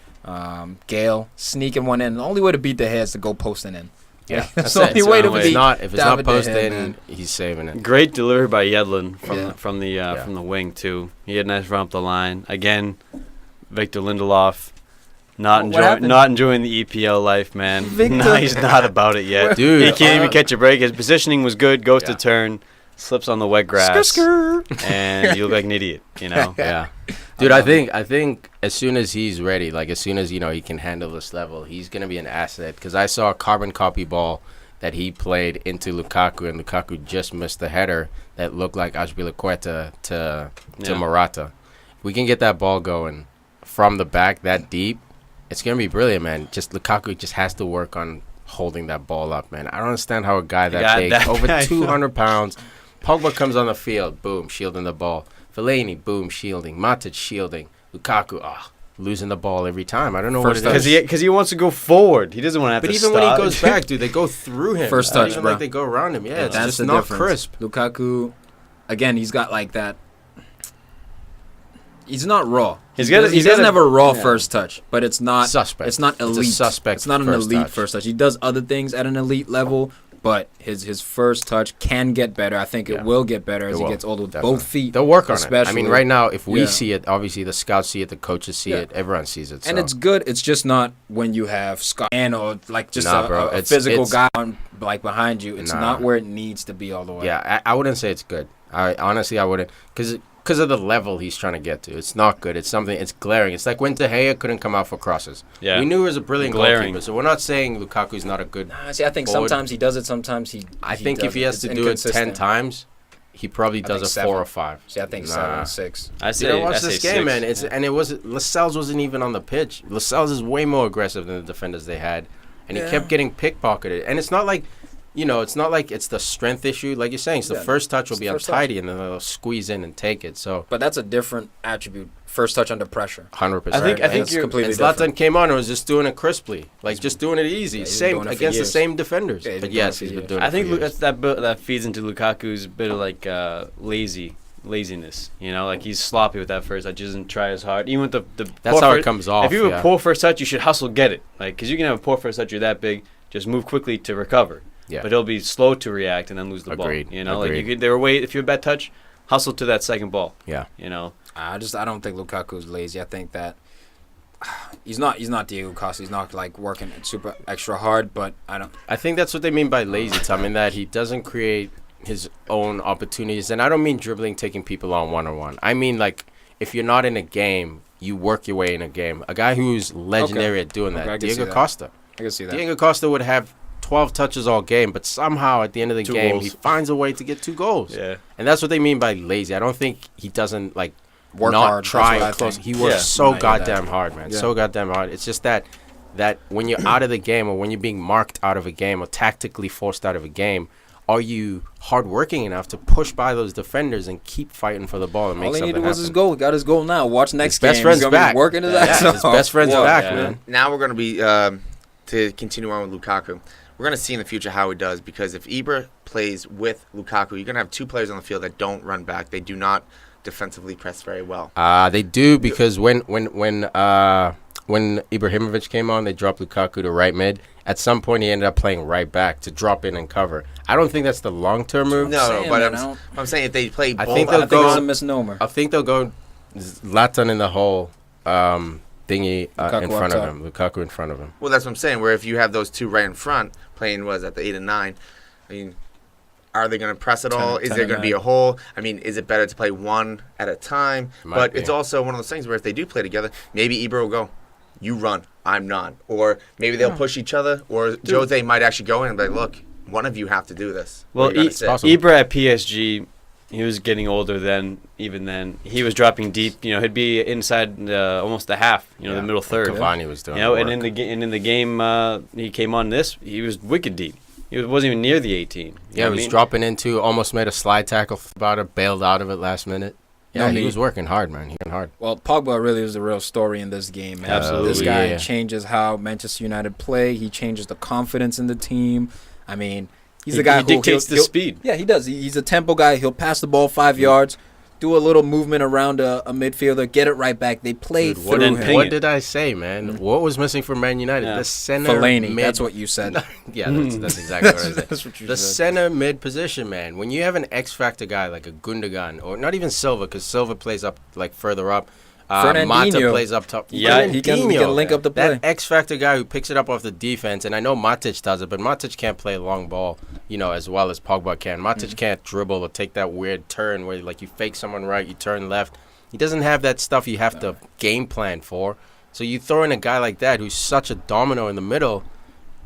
Gale sneaking one in. The only way to beat the head is to go posting in. Yeah, That's the only way to If beat it's not David De Gea, posted, man. he's saving it. Great delivery by Yedlin Yeah. from the wing too. He had a nice run up the line again. Victor Lindelof, What happened? not enjoying the EPL life, man. Victor- No, he's not about it yet, Dude, He can't even catch a break. His positioning was good. Goes to turn, slips on the wet grass, and you look like an idiot. You know. Yeah, dude, I think as soon as he's ready, like as soon as he can handle this level, he's gonna be an asset. Because I saw a carbon copy ball that he played into Lukaku, and Lukaku just missed the header that looked like Azpilicueta to Morata. If we can get that ball going from the back that deep, it's gonna be brilliant, man. Just Lukaku just has to work on holding that ball up, man. I don't understand how a guy that big, over 200 pounds, Pogba comes on the field, boom, shielding the ball. Fellaini, boom, shielding. Matic, shielding. Lukaku, losing the ball every time. I don't know what it is. Because he wants to go forward. He doesn't want to have But to even stop. when he goes back, dude, they go through him. First It's not touch, even bro. like they go around him. Yeah, it's That's just the not difference. crisp. Lukaku, again, he's got like that. He's not raw. He doesn't have a raw first touch, but it's not Suspect. It's not It's a elite. suspect It's not an first elite touch. first touch. He does other things at an elite level, but his first touch can get better. I think it Yeah. will get better as It he will, gets older with definitely. both feet. They'll work on it. I especially. mean, right now, if we Yeah. see it, obviously the scouts see it, the coaches see Yeah. it, everyone sees it. And so. it's good. It's just not when you have Scott or like just Nah, a bro, a it's- physical it's- guy on, like behind you. It's Nah. not where it needs to be all the way. Yeah, I wouldn't say it's good. I honestly, I wouldn't, because because of the level he's trying to get to. It's not good. It's something. It's glaring. It's like when De Gea couldn't come out for crosses. Yeah, we knew he was a brilliant goalkeeper. So we're not saying Lukaku's not a good. See, I think sometimes he does it. Sometimes he. I think if he has to do it 10 times, he probably does a 4 or 5. See, I think 7, 6. I say, watch this game, 6. Man. And it was Lascelles wasn't even on the pitch. Lascelles is way more aggressive than the defenders they had, and he kept getting pickpocketed. And it's not like. It's not like it's the strength issue. Like you're saying, it's the first touch will be untidy, and then they'll squeeze in and take it. So, but that's a different attribute. First touch under pressure. 100%. I think you're completely different. Zlatan came on and was just doing it crisply, like just doing it easy, same against the same defenders. Yeah, but yes, he's been doing it. I think that feeds into Lukaku's bit of like laziness. Like he's sloppy with that first touch. He doesn't try as hard. Even with the that's how it comes off. If you have a poor first touch, you should hustle get it. Like because you can have a poor first touch, you're that big, just move quickly to recover. Yeah. But he'll be slow to react and then lose the ball. Agreed. Like if you're a bad touch, hustle to that second ball. Yeah. I don't think Lukaku's lazy. I think that he's not Diego Costa. He's not like working super extra hard, but I think that's what they mean by lazy, Tom, in that he doesn't create his own opportunities. And I don't mean dribbling, taking people on one-on-one. I mean like if you're not in a game, you work your way in a game. A guy who's legendary at doing that, Diego Costa. I can see that. Diego Costa would have 12 touches all game, but somehow at the end of the game, goals. He finds a way to get 2 goals. Yeah. And that's what they mean by lazy. I don't think he doesn't, like, work not hard. try close. He works so goddamn hard, man. Yeah. So goddamn hard. It's just that when you're out of the game or when you're being marked out of a game or tactically forced out of a game, are you hardworking enough to push by those defenders and keep fighting for the ball and make something happen? All he needed was his goal. He got his goal now. Watch next game. His best friend's back. Working his ass off. His best friend's back, man. Now we're going to be, to continue on with Lukaku, we're going to see in the future how he does, because if Ibra plays with Lukaku, you're going to have 2 players on the field that don't run back. They do not defensively press very well. They do, because when Ibrahimovic came on, they dropped Lukaku to right mid. At some point, he ended up playing right back to drop in and cover. I don't think that's the long-term move. No, but I'm saying if they play both, I think it's a misnomer. I think they'll go Zlatan in the hole thingy in front of him. Lukaku in front of him. Well, that's what I'm saying, where if you have those 2 right in front, playing, at the 8 and 9, I mean, are they going to press at all? Is there going to be a hole? I mean, is it better to play one at a time? But it's also one of those things where if they do play together, maybe Ibra will go, you run, I'm not. Or maybe they'll push each other, or Jose might actually go in and be like, look, one of you have to do this. Well, Ibra at PSG, he was getting older then. Even then, he was dropping deep. He'd be inside almost the half. The middle third. Cavani was doing. And in the game, he came on this. He was wicked deep. He wasn't even near the 18. Yeah, he was dropping into. Almost made a slide tackle about it. Bailed out of it last minute. Yeah, he was working hard, man. He went hard. Well, Pogba really was the real story in this game, man. Absolutely. This guy changes how Manchester United play. He changes the confidence in the team. I mean, he's the guy who dictates the speed. Yeah, he does. He's a tempo guy. He'll pass the ball 5 yards, do a little movement around a midfielder, get it right back. They played through him. What did I say, man? Mm-hmm. What was missing for Man United? Yeah. The center Fellaini, that's what you said. Yeah, that's exactly what I said. That's what you said. Center mid position, man. When you have an X-factor guy like a Gundogan, or not even Silva, because Silva plays up like further up. Mata plays up top. Yeah, he can link up the play. That X-factor guy who picks it up off the defense, and I know Matic does it, but Matic can't play long ball, as well as Pogba can. Matic can't dribble or take that weird turn where like you fake someone right, you turn left. He doesn't have that stuff you have to game plan for. So you throw in a guy like that who's such a domino in the middle.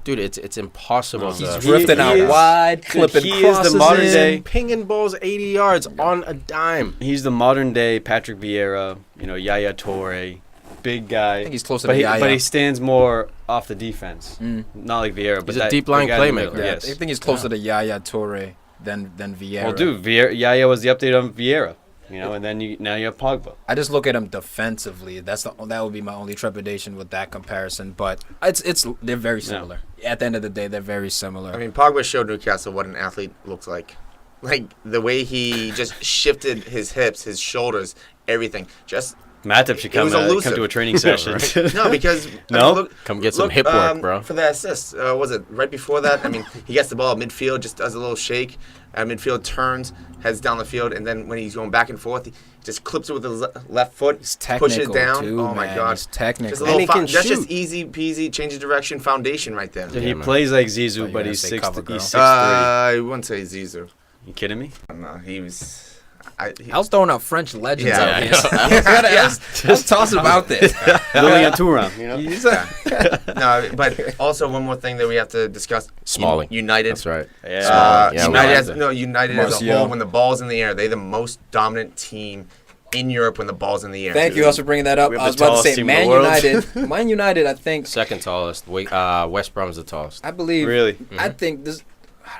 Dude, it's impossible. He's drifting out wide, clipping crosses. He is the modern day pinging balls 80 yards on a dime. He's the modern day Patrick Vieira, Yaya Toure, big guy. I think he's closer to Yaya. But he stands more off the defense. Not like Vieira, but he's a deep lying playmaker. Yes. I think he's closer to Yaya Toure than Vieira. Well, dude, Yaya was the update on Vieira. And then now you have Pogba. I just look at him defensively. That would be my only trepidation with that comparison. But they're very similar. Yeah. At the end of the day, they're very similar. I mean, Pogba showed Newcastle what an athlete looks like. Like the way he just shifted his hips, his shoulders, everything. Matip should come to a training session. No, because come get some hip work, bro. For the assist, was it right before that? I mean, he gets the ball at midfield, just does a little shake. Midfield turns, heads down the field, and then when he's going back and forth, he just clips it with his left foot, pushes it down. Too, oh my God! He's technical. That's just easy peasy, change of direction, foundation right there. He plays like Zizou, but he's 6'3". I wouldn't say Zizou. You kidding me? No, he was. I was throwing out French legends Yeah, out I here. Let's toss about this. Lilian Thuram, you know. No, but also one more thing that we have to discuss. Smalling. United. That's right. Yeah. United as a whole, when the ball's in the air, they're the most dominant team in Europe when the ball's in the air. Thank you also for bringing that up. We have I was the about to tallest say team in the Man world. United. Man United, I think. Second tallest. West Brom's the tallest. I believe. Really? I think this.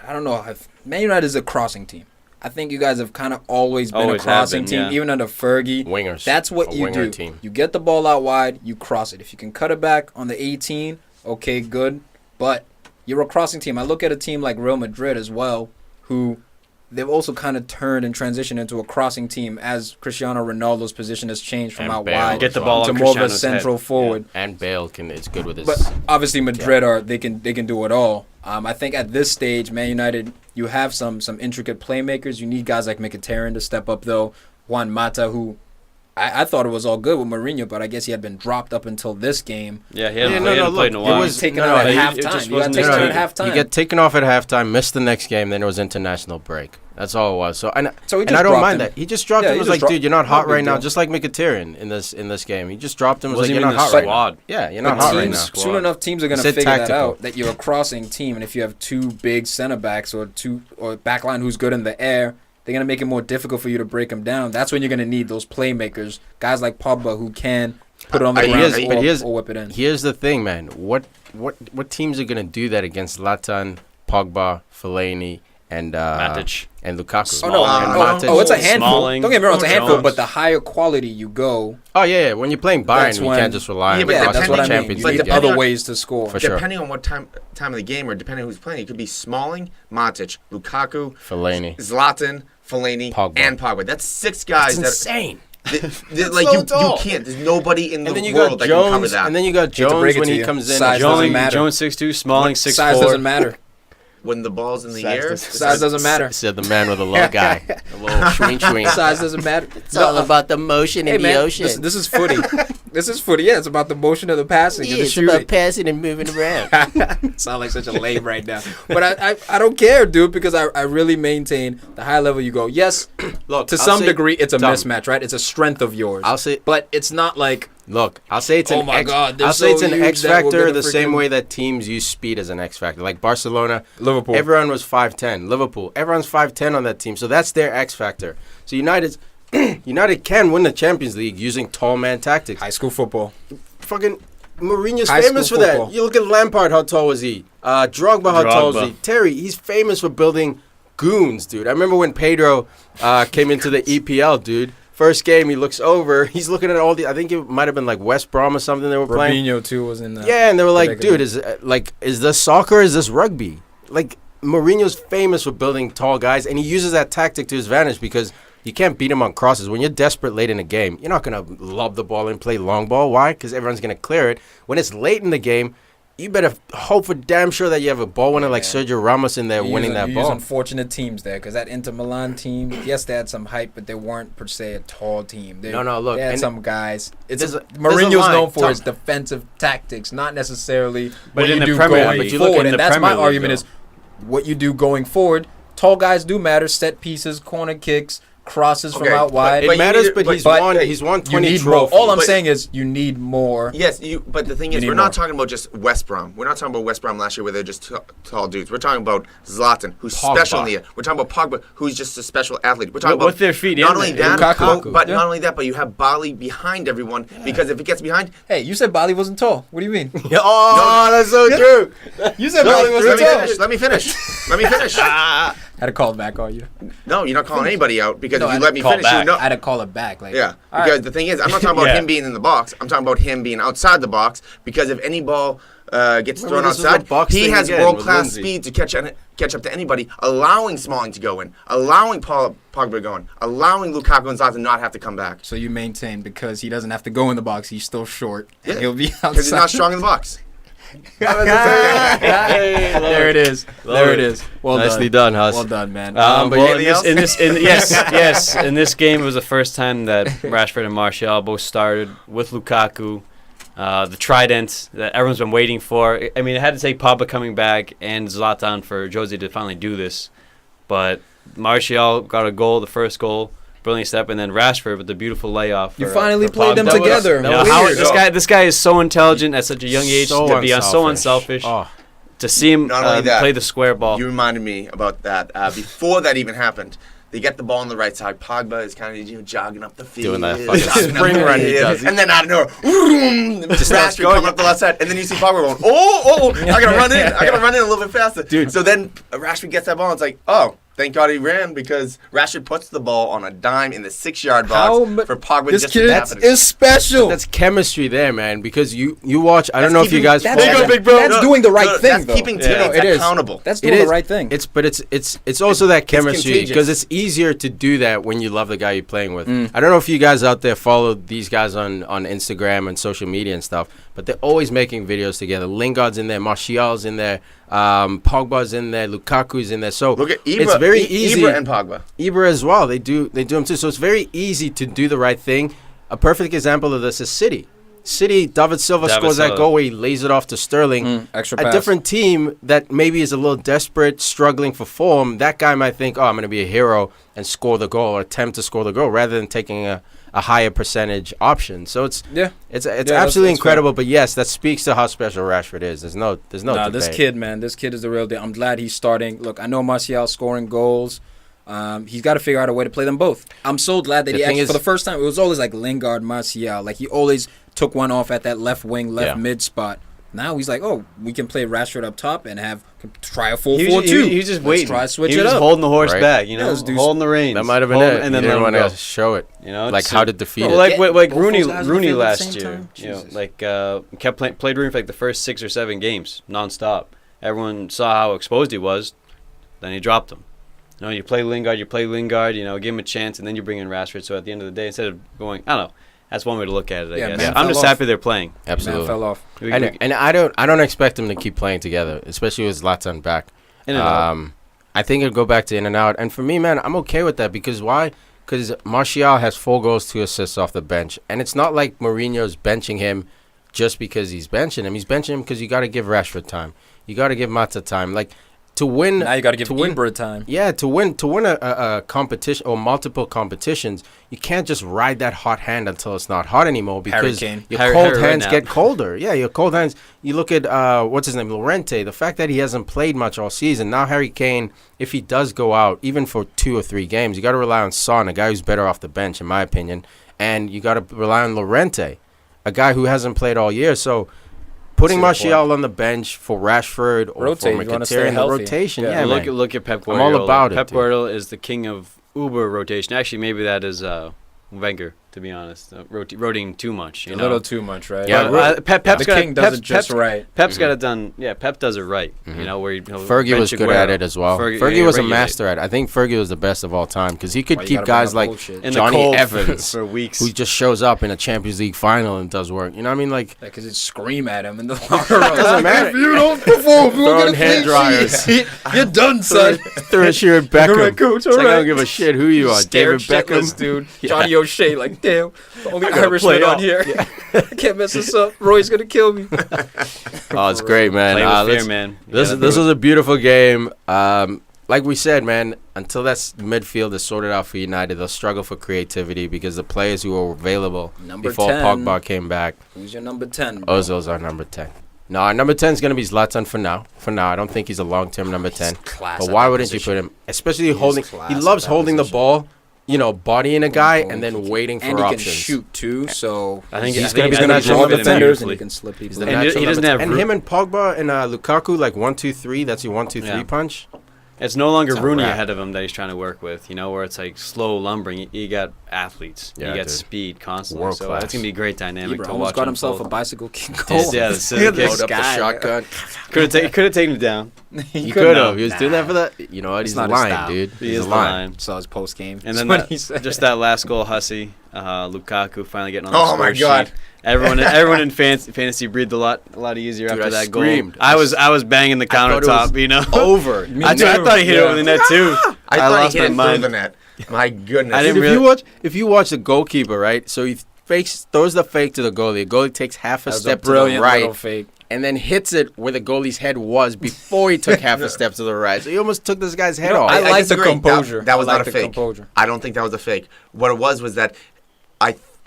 I don't know. Man United is a crossing team. I think you guys have kind of always been a crossing team, even under Fergie. Wingers. That's what you do. Team. You get the ball out wide, you cross it. If you can cut it back on the 18, okay, good. But you're a crossing team. I look at a team like Real Madrid as well, who they've also kind of turned and transitioned into a crossing team as Cristiano Ronaldo's position has changed from And out Bale wide Get the ball to on more of a Cristiano's central head. forward. And Bale is good with his. But obviously Madrid they can do it all. I think at this stage, Man United, you have some intricate playmakers. You need guys like Mkhitaryan to step up though. Juan Mata, who I thought it was all good with Mourinho, but I guess he had been dropped up until this game. Yeah, he hadn't played in a while. He was taken out at halftime. You got taken out at halftime. You get taken off at halftime, missed the next game, then it was international break. That's all it was. So I don't mind that. He just dropped him. It was like, dude, you're not hot right now. Just like Mkhitaryan in this game. He just dropped him. It was like, you're not hot right now. Yeah, you're not hot right now. Soon enough, teams are going to figure that out, that you're a crossing team, and if you have two big center backs or back line who's good in the air, they're going to make it more difficult for you to break them down. That's when you're going to need those playmakers, guys like Pogba who can put it on the ground or whip it in. Here's the thing, man. What teams are going to do that against Zlatan, Pogba, Fellaini, and Matic and Lukaku? It's a handful. Smalling, Don't get me wrong, it's a handful, Jones. but the higher quality you go. Oh yeah. When you're playing Bayern, you can't just rely on that's what I mean. Champions You League. need other ways to score. For sure. Depending on what time of the game or depending on who's playing, it could be Smalling, Matic, Lukaku, Fellaini, Zlatan, Fellaini, Pogba. and Pogba. That's six guys. That's insane. Like you can't. There's nobody in the world that can cover that. And then you got Jones when he comes in. Size doesn't matter. Jones 6'2", Smalling 6'4". Size doesn't matter. When the ball's in the air, size doesn't matter. Said the man with a little guy, a little swing. Size doesn't matter. It's all about the motion in the ocean. This is footy. This is footy. Yeah, it's about the motion of the passing and the shooting. It's about passing and moving around. Sound like such a lame right now, but I don't care, dude, because I really maintain the high level you go. Yes, look, to some degree, it's a mismatch, right? It's a strength of yours. I'll say, but it's not like. Look, I'll say it's an X factor the same way that teams use speed as an X factor. Like Barcelona, Liverpool. Everyone was 5'10". Liverpool, everyone's 5'10" on that team. So that's their X factor. So United can win the Champions League using tall man tactics. High school football. Fucking Mourinho's famous for that. You look at Lampard, how tall was he? Drogba, how tall was he? Terry, he's famous for building goons, dude. I remember when Pedro came into the EPL, dude. First game, he looks over. He's looking at all the. I think it might have been like West Brom or something they were playing. Robinho too was in there. Yeah, and they were like, dude, is this soccer or is this rugby? Like, Mourinho's famous for building tall guys, and he uses that tactic to his advantage because you can't beat him on crosses. When you're desperate late in the game, you're not going to lob the ball and play long ball. Why? Because everyone's going to clear it. When it's late in the game, you better hope for damn sure that you have a ball winner like Sergio Ramos in there winning that ball. You're using fortunate teams there because that Inter Milan team, yes, they had some hype, but they weren't per se a tall team. Look. They had some guys. Mourinho's known for his defensive tactics, not necessarily what you do going forward. And that's my argument is what you do going forward. Tall guys do matter. Set pieces, corner kicks, crosses from out wide. It matters, but he's won 20 trophies. All I'm saying is you need more. Yes, but the thing is, we're not talking about just West Brom. We're not talking about West Brom last year where they're just tall dudes. We're talking about Zlatan, who's special in the air. We're talking about Pogba, who's just a special athlete. We're talking about with their feet not only that, Lukaku. but not only that, but you have Bali behind everyone because if it gets behind, hey, you said Bali wasn't tall. What do you mean? That's so true. You said Bali wasn't tall. Let me finish. I had to call it back, are you? No, you're not calling anybody out because if you let me finish, I had to call it back. Because the thing is, I'm not talking about him being in the box. I'm talking about him being outside the box because if any ball gets thrown outside, he has world-class speed to catch up to anybody, allowing Smalling to go in, allowing Pogba to go in, allowing Lukaku and Zlatan not have to come back. So you maintain because he doesn't have to go in the box, he's still short, and he'll be outside. Because he's not strong in the box. There it is. Well Nicely done, Huss. Well done, man. In this game, it was the first time that Rashford and Martial both started with Lukaku. The trident that everyone's been waiting for. I mean, it had to take Pogba coming back and Zlatan for Jose to finally do this. But Martial got a goal, the first goal. brilliant step, and then Rashford with the beautiful layoff. You finally played them Pogba. together. This guy is so intelligent at such a young age to be so unselfish. Oh. To see him Not only that, play the square ball. You reminded me about that. Before that even happened, they get the ball on the right side. Pogba is kind of jogging up the field. Doing that fucking spring run he does. And then out of nowhere, Rashford coming up the left side. And then you see Pogba going, I got to run in. I got to run in a little bit faster. Dude. So then Rashford gets that ball and it's like, oh, thank God he ran because Rashford puts the ball on a dime in the 6-yard box for Pogba this just kid to happen. is special. That's chemistry there, man. Because you watch. I don't know if you guys. That's follow doing the right thing. That's keeping teammates accountable. That's doing the right thing. It's also that chemistry because it's easier to do that when you love the guy you're playing with. I don't know if you guys out there follow these guys on Instagram and social media and stuff, but they're always making videos together. Lingard's in there, Martial's in there, Pogba's in there, Lukaku's in there. So look at Ibra, it's very easy. Ibra and Pogba. Ibra as well. They do them too. So it's very easy to do the right thing. A perfect example of this is City. David Silva scores that goal where he lays it off to Sterling. Extra a pass. different team that maybe is a little desperate, struggling for form, that guy might think, I'm going to be a hero and score the goal or attempt to score the goal rather than taking a higher percentage option. So it's absolutely incredible. Fair. But yes, that speaks to how special Rashford is. There's no debate. This kid is the real deal. I'm glad he's starting. Look, I know Martial scoring goals. He's got to figure out a way to play them both. I'm so glad that he actually, for the first time, it was always like Lingard, Martial. Like he always took one off at that left wing, mid spot. Now he's like, we can play Rashford up top and try a 4-4-2. He's just waiting. Try to switch he it was up. holding the horse back, holding the reins. That might have been it. And then he didn't want to show it. Like how to defeat it. Like Rooney last year. Played Rooney for like the first 6 or 7 games nonstop. Everyone saw how exposed he was. Then he dropped him. You play Lingard, give him a chance, and then you bring in Rashford. So at the end of the day, instead of going, I don't know. That's one way to look at it, I guess. I'm just happy they're playing. Absolutely. Man fell off. And I don't expect them to keep playing together, especially with Zlatan back. In and out. I think it'll go back to in and out. And for me, man, I'm okay with that because why? Because Martial has 4 goals, 2 assists off the bench. And it's not like Mourinho's benching him just because he's benching him. He's benching him because you got to give Rashford time. You got to give Mata time. Like, to win, now you got to give Ibra time. Yeah, to win a competition or multiple competitions, you can't just ride that hot hand until it's not hot anymore because your cold hands get colder. Yeah, your cold hands. You look at what's his name, Llorente. The fact that he hasn't played much all season. Now Harry Kane, if he does go out, even for 2 or 3 games, you got to rely on Son, a guy who's better off the bench, in my opinion, and you got to rely on Llorente, a guy who hasn't played all year. So putting Martial on the bench for Rashford or for Mkhitaryan, the rotation. Yeah, look at Pep Guardiola. I'm all about it. Pep Guardiola is the king of Uber rotation. Actually, maybe that is Wenger, to be honest. Rotating too much. A little too much, right? Yeah, Pep's the king does it just right. Pep's got it done. Yeah, Pep does it right. Where Fergie was good at it as well. Fergie was a master at it. I think Fergie was the best of all time because he could keep guys like Johnny Evans for weeks, who just shows up in a Champions League final and does work. You know what I mean? Like, because it scream at him in the locker room. Doesn't matter. If you don't perform, throwing hand dryers. You're done, son. Throw a shit at Beckham. Coach, it's like I don't give a shit who you are. David Beckham, dude. Johnny O'Shea, like damn. The only Irishman on here. I can't mess this up. Roy's gonna kill me. Oh, it's great, man. Play with fear, man. This was a beautiful game. Like we said, man, until that midfield is sorted out for United, they'll struggle for creativity because the players who were available before Pogba came back. Who's your number 10? Ozil's our number 10. No, our number 10 is going to be Zlatan for now. I don't think he's a long-term number 10. But why wouldn't you put him? Especially holding. He loves holding the ball. Bodying a guy and then waiting for options. And he can shoot too, so I think he's going to be the natural defenders, and he can slip people. And he doesn't have and him and Pogba and Lukaku, like 1-2-3. That's your 1-2-3 punch. It's no longer Rooney ahead of him that he's trying to work with, where it's like slow lumbering. You got athletes. You got speed constantly. World so class. it's going to be a great dynamic to almost watch. Got himself a bicycle kick goal. Yeah, the load up the shotgun. Could have taken him down. He could have. He was doing that for that. You know what? He's lying, dude. He's lying. Saw his post game. And then just that last goal, Hussey, Lukaku finally getting on the score sheet. Oh my God. Everyone in fantasy breathed a lot easier after that goal. I was banging the countertop, over. I thought he hit it over the net too. I thought he hit it over the net. My goodness. If you watch the goalkeeper, right? So he throws the fake to the goalie. The goalie takes half a step to the right. Fake. and then hits it where the goalie's head was before he took half a step to the right. So he almost took this guy's head off. I like the disagree. composure. That was I not like a the fake. composure. I don't think that was a fake. What it was that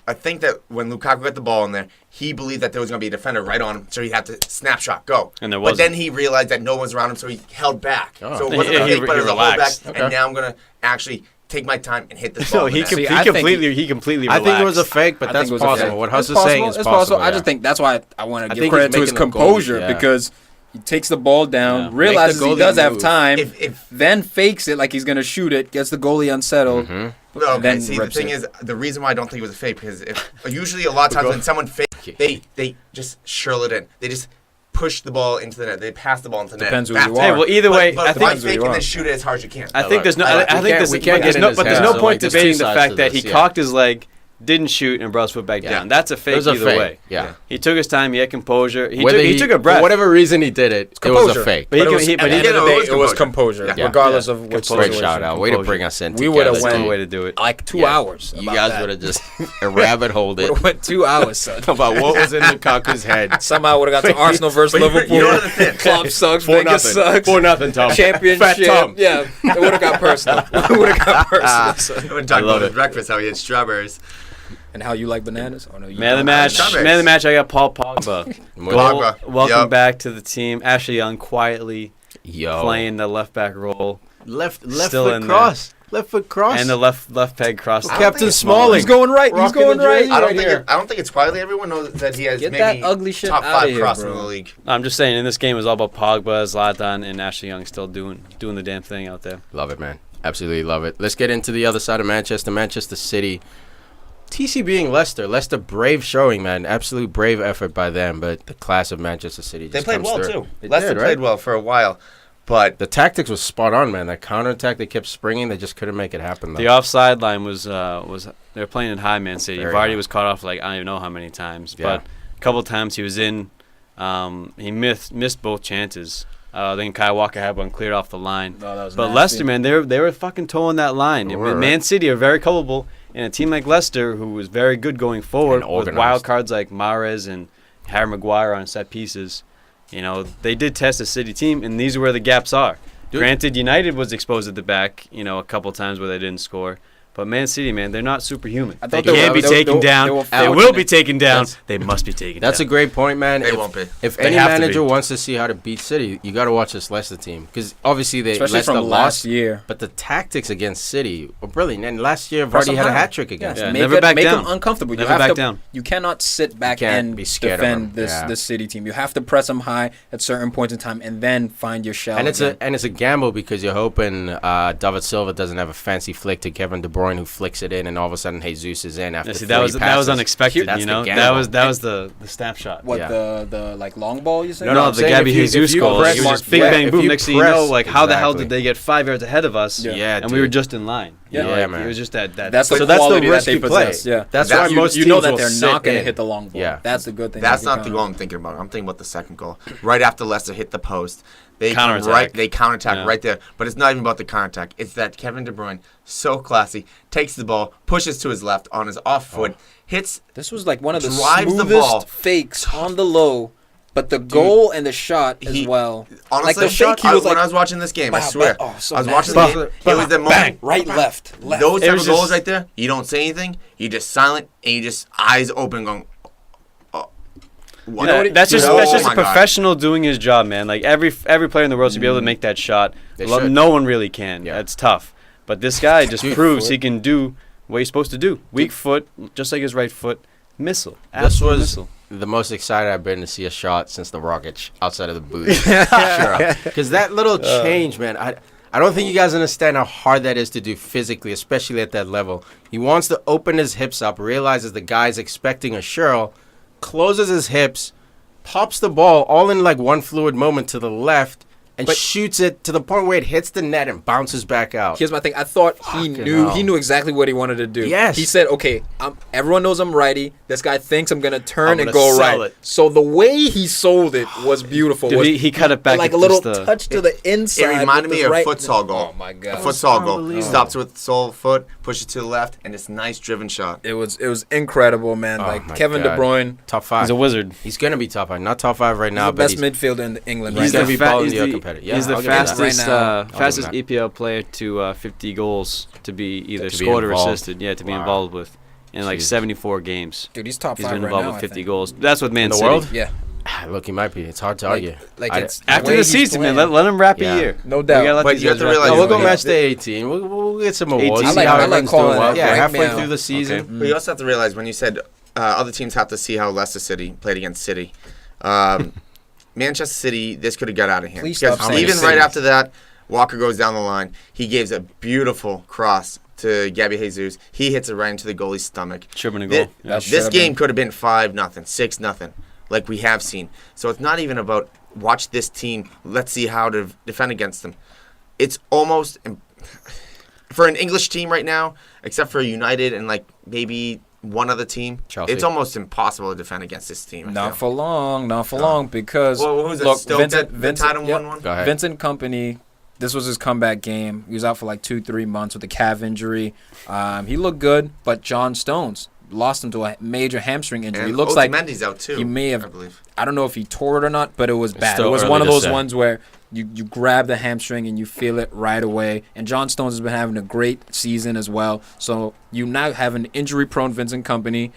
I think that when Lukaku got the ball in there, he believed that there was going to be a defender right on him, so he had to snapshot, go. And there but wasn't. then he realized that no one's around him, so he held back. Oh. So it wasn't a He fake, but it was a relaxed. holdback, Okay. and now I'm going to actually take my time and hit this ball. No, in he the net. completely I relaxed. think it was a fake, but I that's think it was a possible. fake. What Huss It's is saying is it's possible. I just think that's why I want to I give think credit he's to his making the goal, composure yeah. because he takes the ball down, Yeah. realizes Make the he does goalie have move. time, If then fakes it like he's going to shoot it, gets the goalie unsettled. Mhm. No, okay, then see, the rips thing it. is, the reason why I don't think it was a fake, because usually a lot of times when someone fakes, they just shirl it in. They just push the ball into the net. They pass the ball into the Depends net. who you That's are. it. Hey, well, either way, but I why think fake you and are. then shoot it as hard as you can. I think there's no. I I think we can't get in his but there's head. no So, point there's debating two the sides fact to that this, he yeah. cocked his leg, didn't shoot, and brought his foot back Yeah. down. That's a It fake was a either fake. way. Yeah. He took his time. He had composure. He Whether took a breath. For whatever reason he did it, it was a fake. But he But, can- it was, he- at but the he- end of the Yeah, day, it was composure, Yeah. regardless Yeah. of which Great situation. shout out. Way to Composure. bring us in. We would have That's went the way to do it. like 2 Yeah. hours. You about guys that. would have just a rabbit holed it Went 2 hours, son. about what was in Lukaku's head. Somehow would have got to Arsenal versus But you Liverpool. don't understand. Klopp sucks. 4-0. Wenger sucks. 4-0, Tom. Championship. Fat Tom. Yeah, it would have got personal. It would have got personal. son. When talking love about his it. breakfast, how he had strawberries. And how you like bananas? Oh no, you Man of the don't. match. Strawberries. Man of the match. I got Paul Pogba. Pogba. Welcome Yup. back to the team. Ashley Young quietly Yo. playing the left back role Left Still foot in cross. Left foot cross. and the left peg cross. I don't Captain think it's Smalling. He's going right. He's Rocking going the right. jersey. I don't think it's quietly. Everyone knows that he has Get maybe that ugly shit top outta 5 here, crossing bro. in the league. I'm just saying, in this game, it was all about Pogba, Zlatan, and Ashley Young still doing the damn thing out there. Love it, man. Absolutely love it. Let's get into the other side of Manchester. Manchester City. TC being Leicester. Leicester brave showing, man. Absolute brave effort by them, but the class of Manchester City just They played comes well through. too. They Leicester did, right? played well for a while, but The tactics was spot on, man. That counterattack, they kept springing. They just couldn't make it happen, though. The offside line was they were playing in high Man City. Very Vardy high. was caught off like I don't even know how many times, Yeah. but a couple times he was in. He missed both chances. Then Kai Walker had one cleared off the line. No, that was But nasty. Leicester, man, they were fucking towing that line. They I were, mean, right? Man City are very culpable, and a team like Leicester, who was very good going forward, And with organized. wild cards like Mahrez and Harry Maguire on set pieces, you know, they did test a City team, and these are where the gaps are. Dude. Granted, United was exposed at the back, you know, a couple times where they didn't score. But Man City, man, they're not superhuman. I They thought they can't were- be taken they down. were They will fortunate. be taken down. That's- They must be taken That's a down. great point, man. they won't be. If They any have to manager be. wants to see how to beat City, you got to watch this Leicester team. Because obviously Especially Leicester from lost, last year. but the tactics against City were brilliant. And last year, Press Vardy had a them high. hat trick against Yes, them. Yeah, never back make down. them uncomfortable. Never you have back to, down. You cannot sit back can't and be scared of defend them. Yeah. this City team. You have to press them high at certain points in time and then find your shell. And it's again. a gamble because you're hoping David Silva doesn't have a fancy flick to Kevin De Bruyne who flicks it in, and all of a sudden Jesus is in after Yeah, see, 3 that was passes. unexpected. That's You the know, gamble. that was the snapshot. What Yeah. the like long ball you say? No, No, I'm the saying Gabby if you Jesus goal. press- It was just yeah, big bang if boom. you Next thing you press- know, like how the hell exactly. did they get 5 yards ahead of us? Yeah, and we were dude. just in line. You Yeah, know, like, man. It was just that. That's So the that's the quality risk that they you play. possess. Yeah, That's why most you know teams that will they're sit not going to in. hit the long ball. Yeah. That's the good thing. That's that you not count the on. goal I'm thinking about. I'm thinking about the second goal. Right after Leicester hit the post, they come Counterattack. right. They counterattack Yeah. right there. But it's not even about the counterattack. It's that Kevin De Bruyne, so classy, takes the ball, pushes to his left on his off foot, hits. This was like one of the Drives the ball. smoothest fakes on the low, but the goal and the shot as well. Honestly, like the fake, he was when like, I was watching this game, I wow, swear, oh, so I was watching nasty. this game. It was the moment. bang, right, left. Those It type was of goals just- right there, you don't say anything. You just silent and you just eyes open, going. Oh, what? You know, that's just Oh that's just a my God. professional doing his job, man. Like every player in the world should be able to make that shot. They should. No one really can. Yeah. That's tough. But this guy just Dude, proves foot. he can do what he's supposed to do. Weak foot, just like his right foot. Missile. This Absolute was missile. the most excited I've been to see a shot since the Rocket outside of the booth. Sure. Because that little change, man, I don't think you guys understand how hard that is to do physically, especially at that level. He wants to open his hips up, realizes the guy's expecting a shirl, closes his hips, pops the ball all in like one fluid moment to the left, and shoots it to the point where it hits the net and bounces back out. Here's my thing. I thought he knew exactly what he wanted to do. Yes. He said, okay, everyone knows I'm righty. This guy thinks I'm going to turn and go right. So the way he sold it was beautiful. Dude, he cut it back. Like a little touch to the inside. It reminded me of a futsal goal. Oh, my God. A futsal goal. Stops with sole foot, pushes to the left, and it's a nice driven shot. It was incredible, man. Like Kevin De Bruyne. Top 5. He's a wizard. He's going to be top 5. Not top 5 right now, but he's the best midfielder in England right now. He's going to be balling the competitor. He's the fastest EPL player to 50 goals to be either scored or assisted. Yeah, to be involved with in like 74 games. Dude, he's top 5 right now. He's been involved with 50 goals. That's with Man City. In the world? Yeah. Look, he might be. It's hard to argue. It's after the season, man. Let him wrap a year. No doubt. But you have to realize, we'll go match day 18. We'll get some awards. I like calling it. Yeah, halfway through the season. Okay. But you also have to realize when you said other teams have to see how Leicester City played against City. Manchester City, this could have got out of hand. Because even right after that, Walker goes down the line. He gives a beautiful cross to Gabby Jesus. He hits it right into the goalie's stomach. Should have been a goal. This game could have been 5-0, 6-0, like we have seen. So it's not even about watch this team. Let's see how to defend against them. It's almost for an English team right now, except for United and like maybe one other team. Chelsea. It's almost impossible to defend against this team. Not for long, because who's it? Vincent 1-1. Go ahead. Vincent Kompany. This was his comeback game. He was out for like 2-3 months with a calf injury. He looked good, but John Stones lost him to a major hamstring injury. And looks like Mendy's out too. He may have. I believe. I don't know if he tore it or not, but it was bad. It was one of those ones where you grab the hamstring and you feel it right away. And John Stones has been having a great season as well. So you now have an injury-prone Vincent Kompany.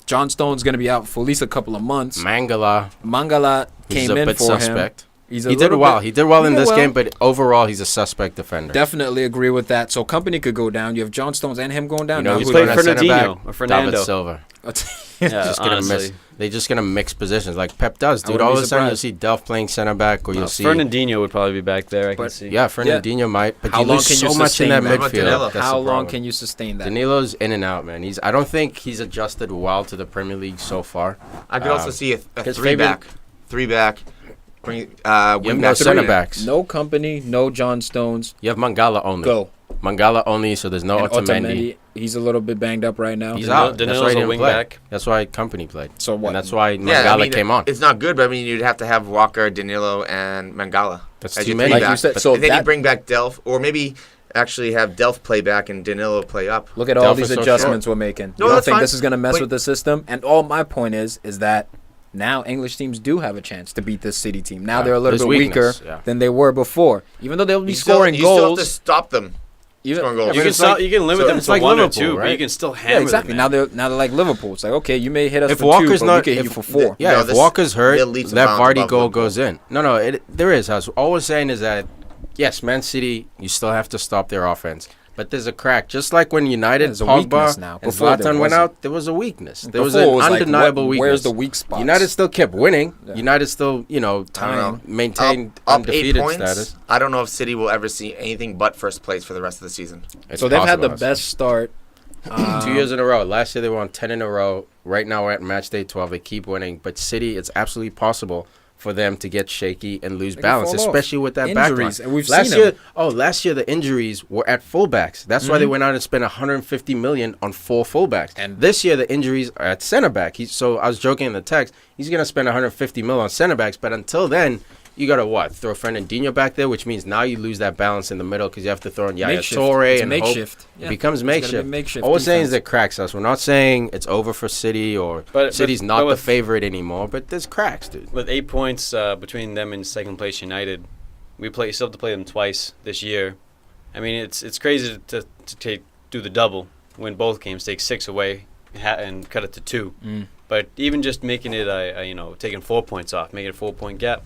John Stone's going to be out for at least a couple of months. Mangala came in for suspect. him. He did well. He did well in this game, but overall, he's a suspect defender. Definitely agree with that. So Kompany could go down. You have John Stones and him going down. He's playing Fernandinho or Fernando. David Silva. They're just gonna mix positions like Pep does, dude. All of a sudden you'll see Delph playing center back, or you'll see Fernandinho would probably be back there. I can see. Yeah, Fernandinho might. But you lose so much in that midfield. How long can you sustain that? Danilo's in and out, man. I don't think he's adjusted well to the Premier League so far. I could also see a three-back. You have no center backs. No Kompany, no John Stones. You have Mangala only. Mangala only, so there's no Otamendi. He's a little bit banged up right now. He's out. Danilo's a wing back. That's why Kompany played. So what? And that's why Mangala came on. It's not good, but I mean, you'd have to have Walker, Danilo, and Mangala. That's too many. Like you said, and then you bring back Delph, or maybe actually have Delph play back and Danilo play up. Look at all these adjustments we're making. You don't think this is going to mess with the system? And all my point is that now English teams do have a chance to beat this City team. Now they're a little bit weaker than they were before. Even though they'll be scoring goals. You still have to stop them. Even goals. You can limit them to one or two, but you can still hammer them. Exactly. Now they're like Liverpool. It's like, okay, you may hit us for Walker's 2, but we can hit you for 4. If Walker's hurt, that Vardy goal goes in. No, there is. All we're saying is that, yes, Man City, you still have to stop their offense. But there's a crack. Just like when United, Pogba, and Zlatan went out, there was a weakness. There was an undeniable weakness. Where's the weak spot? United still kept winning. United still, maintained undefeated status. I don't know if City will ever see anything but first place for the rest of the season. So they've had the best start. 2 years in a row. Last year they won 10 in a row. Right now we're at match day 12. They keep winning. But City, it's absolutely possible for them to get shaky and lose balance, especially with that injuries. And we've last year the injuries were at fullbacks. That's why they went out and spent $150 million on 4 fullbacks. And this year the injuries are at center back. So I was joking in the text. He's gonna spend $150 million on center backs, but until then, you gotta throw Fernandinho back there, which means now you lose that balance in the middle because you have to throw in Yaya Toure and makeshift. It becomes makeshift. All we're saying is that cracks us. We're not saying it's over for City or City's not the favorite anymore, but there's cracks, dude. With 8 points between them and second place United, we still have to play them twice this year. I mean, it's crazy to do the double, win both games, take 6 away, and cut it to 2. But even just making it taking 4 points off, making it a 4-point gap.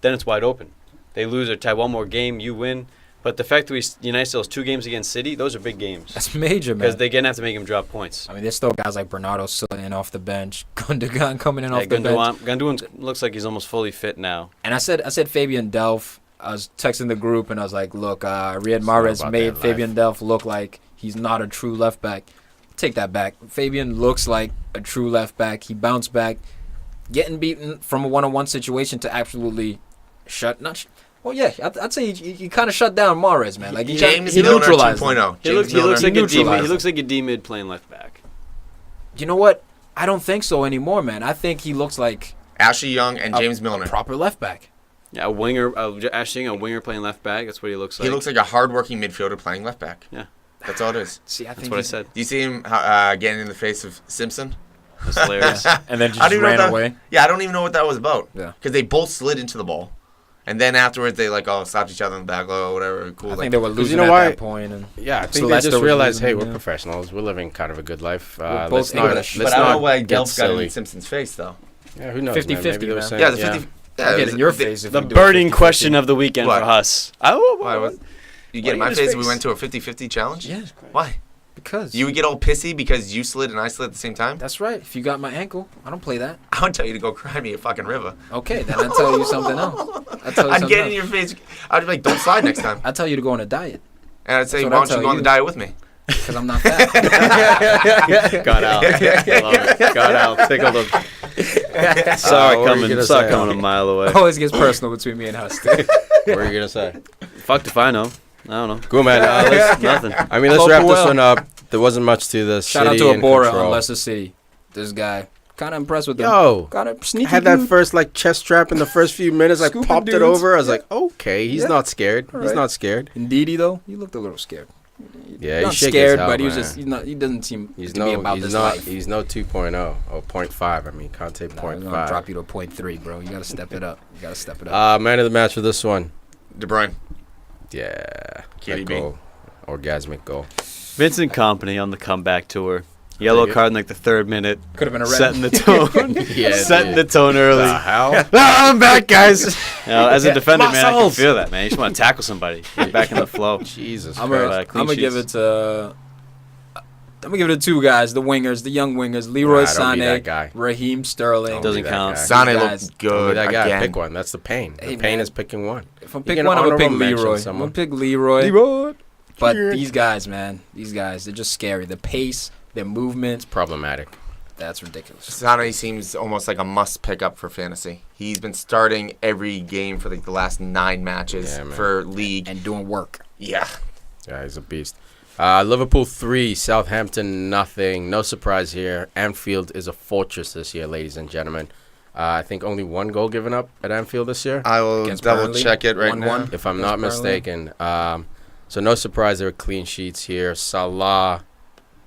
Then it's wide open. They lose or tie one more game, you win. But the fact that United still has 2 games against City, those are big games. That's major, man. Because they're going to have to make them drop points. I mean, there's still guys like Bernardo still in off the bench. Gundogan coming in off the bench. Gundogan looks like he's almost fully fit now. And I said Fabian Delph. I was texting the group, and I was like, look, Riyad Mahrez made Fabian Delph look like he's not a true left back. Take that back. Fabian looks like a true left back. He bounced back. Getting beaten from a one-on-one situation to absolutely Well, yeah, I'd say you kind of shut down Mahrez, man. Like he Milner neutralized 2.0. He looks like a D. He looks like a D mid playing left back. You know what? I don't think so anymore, man. I think he looks like Ashley Young and James Milner. Proper left back. Yeah, a winger. Ashley Young, a winger playing left back. That's what he looks like. He looks like a hardworking midfielder playing left back. Yeah, that's all it is. See, that's what I said. Do you see him getting in the face of Simpson? That's hilarious. And then just ran away. Yeah, I don't even know what that was about. Yeah, because they both slid into the ball. And then afterwards, they slapped each other in the back, whatever. Cool. I think they were losing at that point. And I think they just realized, hey, we're professionals. We're living kind of a good life. Let's English. But I don't know why Delph got in Simpson's face, though. Yeah, who knows? 50-50, man. Yeah, the 50. Yeah, get in your face. The burning question of the weekend for us. You get in my face if we went to a 50-50 challenge? Yeah. Why? Because you would get all pissy because you slid and I slid at the same time? That's right. If you got my ankle, I don't play that. I would tell you to go cry me a fucking river. Okay, then I'd tell you something else. I'd get in your face. I'd be like, don't slide next time. I'd tell you to go on a diet. And I'd say, why don't you go on the diet with me? Because I'm not fat. Got out. I love it. Got out. Tickled him. Saw it coming a mile away. Always gets personal between me and Hus. What were you going to say? Fucked if I know. I don't know. Cool, man. Nothing. I mean, let's wrap this one up. There wasn't much to the Shout out to Abora on Leicester City. This guy. Kind of impressed with him. Yo. Kind of sneaky. Had that first chest strap in the first few minutes. I popped it over. I was like, okay, he's not scared. He's not scared. Indeedy, though, he looked a little scared. Yeah, he's scared, but he was just, he doesn't seem to be about this life. He's no 2.0 or 0.5. I mean, can't take 0.5. I'm going to drop you to a 0.3, bro. You got to step it up. Man of the match for this one. De Bruyne. Yeah. KDB. Orgasmic goal. Vincent Kompany on the comeback tour. Yellow card in the third minute. Could have been a red. Setting the tone. Setting the tone early. How? I'm back, guys. As a defender, man, I can feel that, man. You just want to tackle somebody. Get back in the flow. Jesus I'm going to give it to... I'm going to give it to two guys, the wingers, the young wingers, Leroy Sané, Raheem Sterling. Doesn't count. Sané looked good that guy. again. Pick one. That's the pain. The pain is picking one. If I'm picking one, I'm going to pick Leroy. I'm going to pick Leroy. But these guys, man, they're just scary. The pace, their movements. Problematic. That's ridiculous. Sané seems almost like a must pick up for fantasy. He's been starting every game for the last 9 matches for league. And doing work. Yeah. Yeah, he's a beast. Liverpool 3, Southampton nothing. No surprise here. Anfield is a fortress this year, ladies and gentlemen. I think only 1 goal given up at Anfield this year. I will double check it right now. If I'm not mistaken. So no surprise there are clean sheets here. Salah,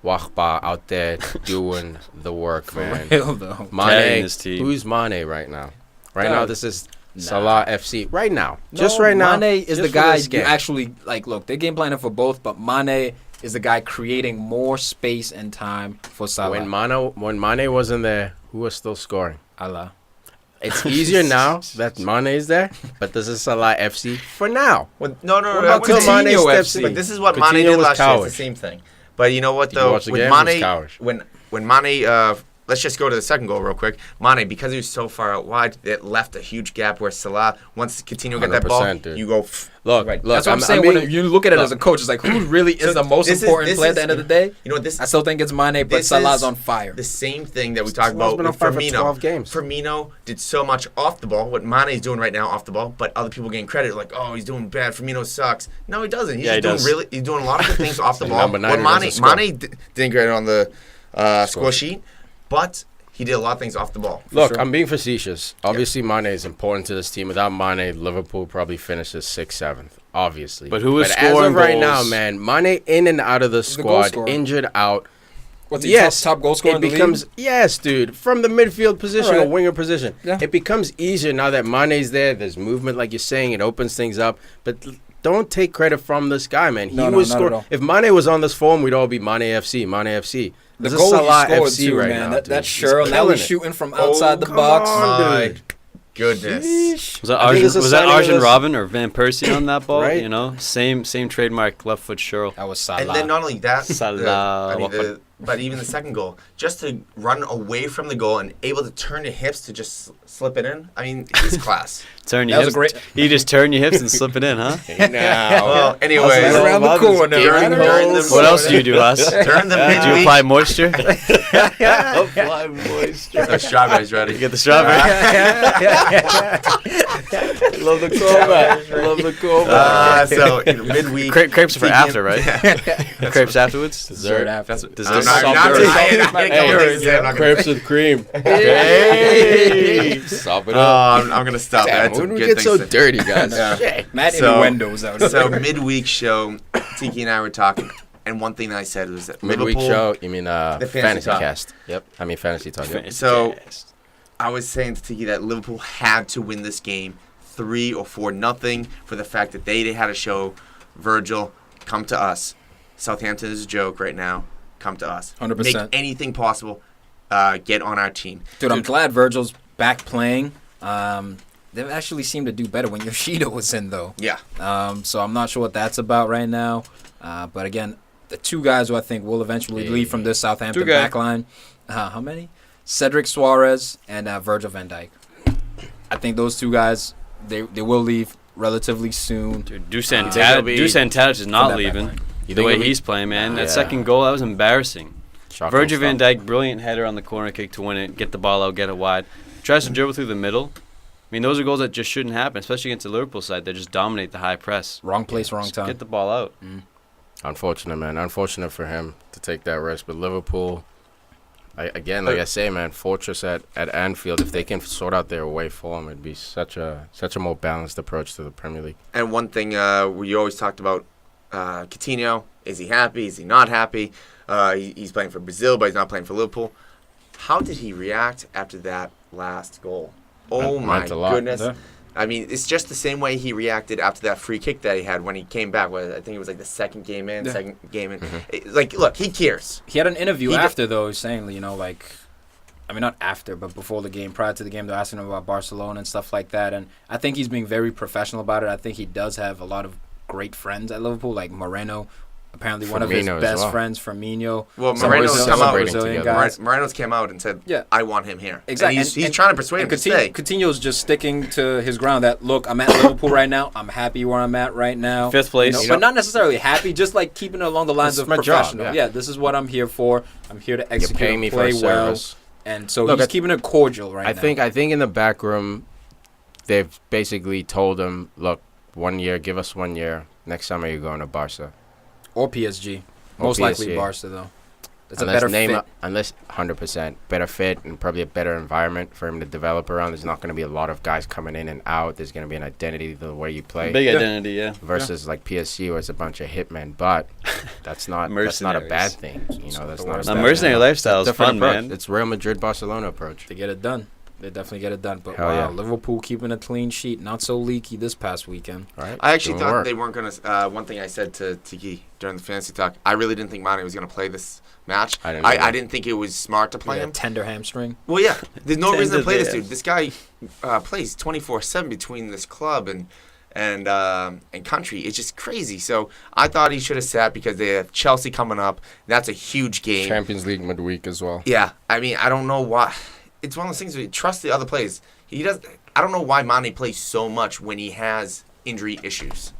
Pogba out there doing the work, man. Real, though. Mane, who's Mane right now? Right now, this is Salah FC. Right now. Just right now. Mane is the guy you actually, look, they're game planning for both, but Mane is the guy creating more space and time for Salah. When Mane wasn't there, who was still scoring? Allah. It's easier now that Mane is there, but this is Salah FC for now. Well, no. Until Mane steps in. But this is what Mane did last year. It's the same thing. But you know what, though? When Mane, let's just go to the second goal real quick. Mane, because he was so far out wide, it left a huge gap where Salah, once Coutinho got that ball, you go... Look, that's what I'm saying. When you look at it as a coach, it's like, who really is the most important player at the end of the day? You know what this? I still think it's Mane, but Salah's on fire. The same thing that we talked about with Firmino. Firmino did so much off the ball. What Mane's doing right now off the ball, but other people getting credit like, oh, he's doing bad. Firmino sucks. No, he doesn't. He's doing a lot of good things off the ball. Mane didn't get it on the score sheet, but he did a lot of things off the ball. Look, I'm being facetious. Obviously, Mane is important to this team. Without Mane, Liverpool probably finishes 6th, 7th. Obviously. But who is scoring as of right goals? Now, man, Mane in and out of the squad, injured out. What's he, top goal scorer in the league? Yes, dude. From the midfield position or winger position. Yeah. It becomes easier now that Mane's there. There's movement, like you're saying. It opens things up. But don't take credit from this guy, man. He was scoring. If Mane was on this form, we'd all be Mane FC, Mane FC. The goal Salah he scored FC too, right man. That Cheryl, now he's shooting from outside the box. My goodness. Was that Arjen Robben or Van Persie on that ball? Right? You know, same trademark left foot Cheryl. That was Salah. And then not only that, Salah. But even the second goal, just to run away from the goal and able to turn your hips to just slip it in. I mean, he's class. Turn your hips. You just turn your hips and slip it in, huh? Well, anyways, around the corner. What else do you do, Huss? During the midweek. Do you apply moisture? Apply moisture. The strawberries ready. You get the strawberry. Love the callback. Love the callback. So midweek. Crepes for after, right? Crepes afterwards? Dessert after. Dessert. Crepes with cream. Hey. Stop it up. I'm going to stop. Damn, when we get so dirty, guys. Mad innuendos out here. So midweek show, Tiki and I were talking. And one thing that I said was that midweek Liverpool, show, you mean the fantasy cast. Yep. I mean fantasy talk. Yep. So I was saying to Tiki that Liverpool had to win this game 3 or 4-0 for the fact that they had to show Virgil, come to us. Southampton is a joke right now. Come to us. 100%. Make anything possible. Get on our team. Dude, I'm glad Virgil's back playing. They actually seemed to do better when Yoshida was in, though. Yeah. So I'm not sure what that's about right now. But again, the two guys who I think will eventually leave from this Southampton backline. How many? Cedric Suarez and Virgil van Dijk. I think those two guys, they will leave relatively soon. Dude, Dusan Tadic is not leaving. The way he's playing, man. That second goal, that was embarrassing. Virgil van Dijk, brilliant header on the corner kick to win it, get the ball out, get it wide. Tries to dribble through the middle. I mean, those are goals that just shouldn't happen, especially against the Liverpool side. They just dominate the high press. Wrong place, wrong time. Get the ball out. Unfortunate, man. Unfortunate for him to take that risk. But Liverpool, like I say, man, fortress at Anfield. If they can sort out their away form, it'd be such a more balanced approach to the Premier League. And one thing we always talked about, Coutinho. Is he happy? Is he not happy? He's playing for Brazil, but he's not playing for Liverpool. How did he react after that last goal? Oh, my goodness. Yeah. I mean, it's just the same way he reacted after that free kick that he had when he came back. I think it was like the second game in. Look, he cares. He had an interview after, though, saying, not after, but before the game, prior to the game, they're asking him about Barcelona and stuff like that. And I think he's being very professional about it. I think he does have a lot of great friends at Liverpool, like Moreno. Apparently, one of his best friends, Firmino. Well, Moreno's came out and said, I want him here. Exactly. And he's trying to persuade him to stay. Coutinho's just sticking to his ground that, look, I'm at Liverpool right now. I'm happy where I'm at right now. 5th place. But not necessarily happy, just like keeping it along the lines of professional. Job, yeah, this is what I'm here for. I'm here to execute and play well. And so he's keeping it cordial right now. I think in the back room, they've basically told him, look, 1 year, give us 1 year. Next summer, you're going to Barca. Or PSG. Most likely Barca, though. It's unless a better fit. Unless 100% better fit and probably a better environment for him to develop around. There's not going to be a lot of guys coming in and out. There's going to be an identity the way you play. Big identity, yeah. Versus like PSG, where it's a bunch of hitmen. But that's not a bad thing. You know, that's not a mercenary lifestyle is fun, man. It's Real Madrid Barcelona approach. They get it done. They definitely get it done. But Liverpool keeping a clean sheet, not so leaky this past weekend. Right. I actually thought they weren't going to. One thing I said to Tiki during the fantasy talk, I really didn't think Mane was going to play this match. I didn't think it was smart to play him. Tender hamstring. Well, yeah. There's no reason to play this dude. This guy plays 24/7 between this club and country. It's just crazy. So I thought he should have sat because they have Chelsea coming up. That's a huge game. Champions League midweek as well. Yeah. I mean, I don't know why. It's one of those things where you trust the other players. I don't know why Mane plays so much when he has injury issues.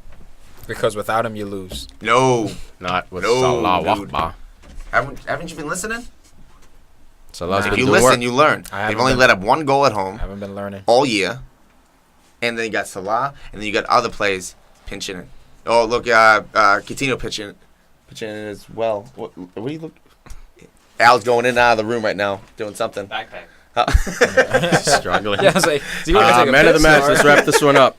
Because without him, you lose. No. Not with Salah. Haven't you been listening? If you listen, you learn. They've only let up 1 goal at home. I haven't been learning. All year. And then you got Salah, and then you got other players pinching in. Oh, look, Coutinho pitching in as well. What do you look? Al's going in and out of the room right now, doing something. Backpack. Struggling. Yeah, I was like, man of the match. Let's wrap this one up.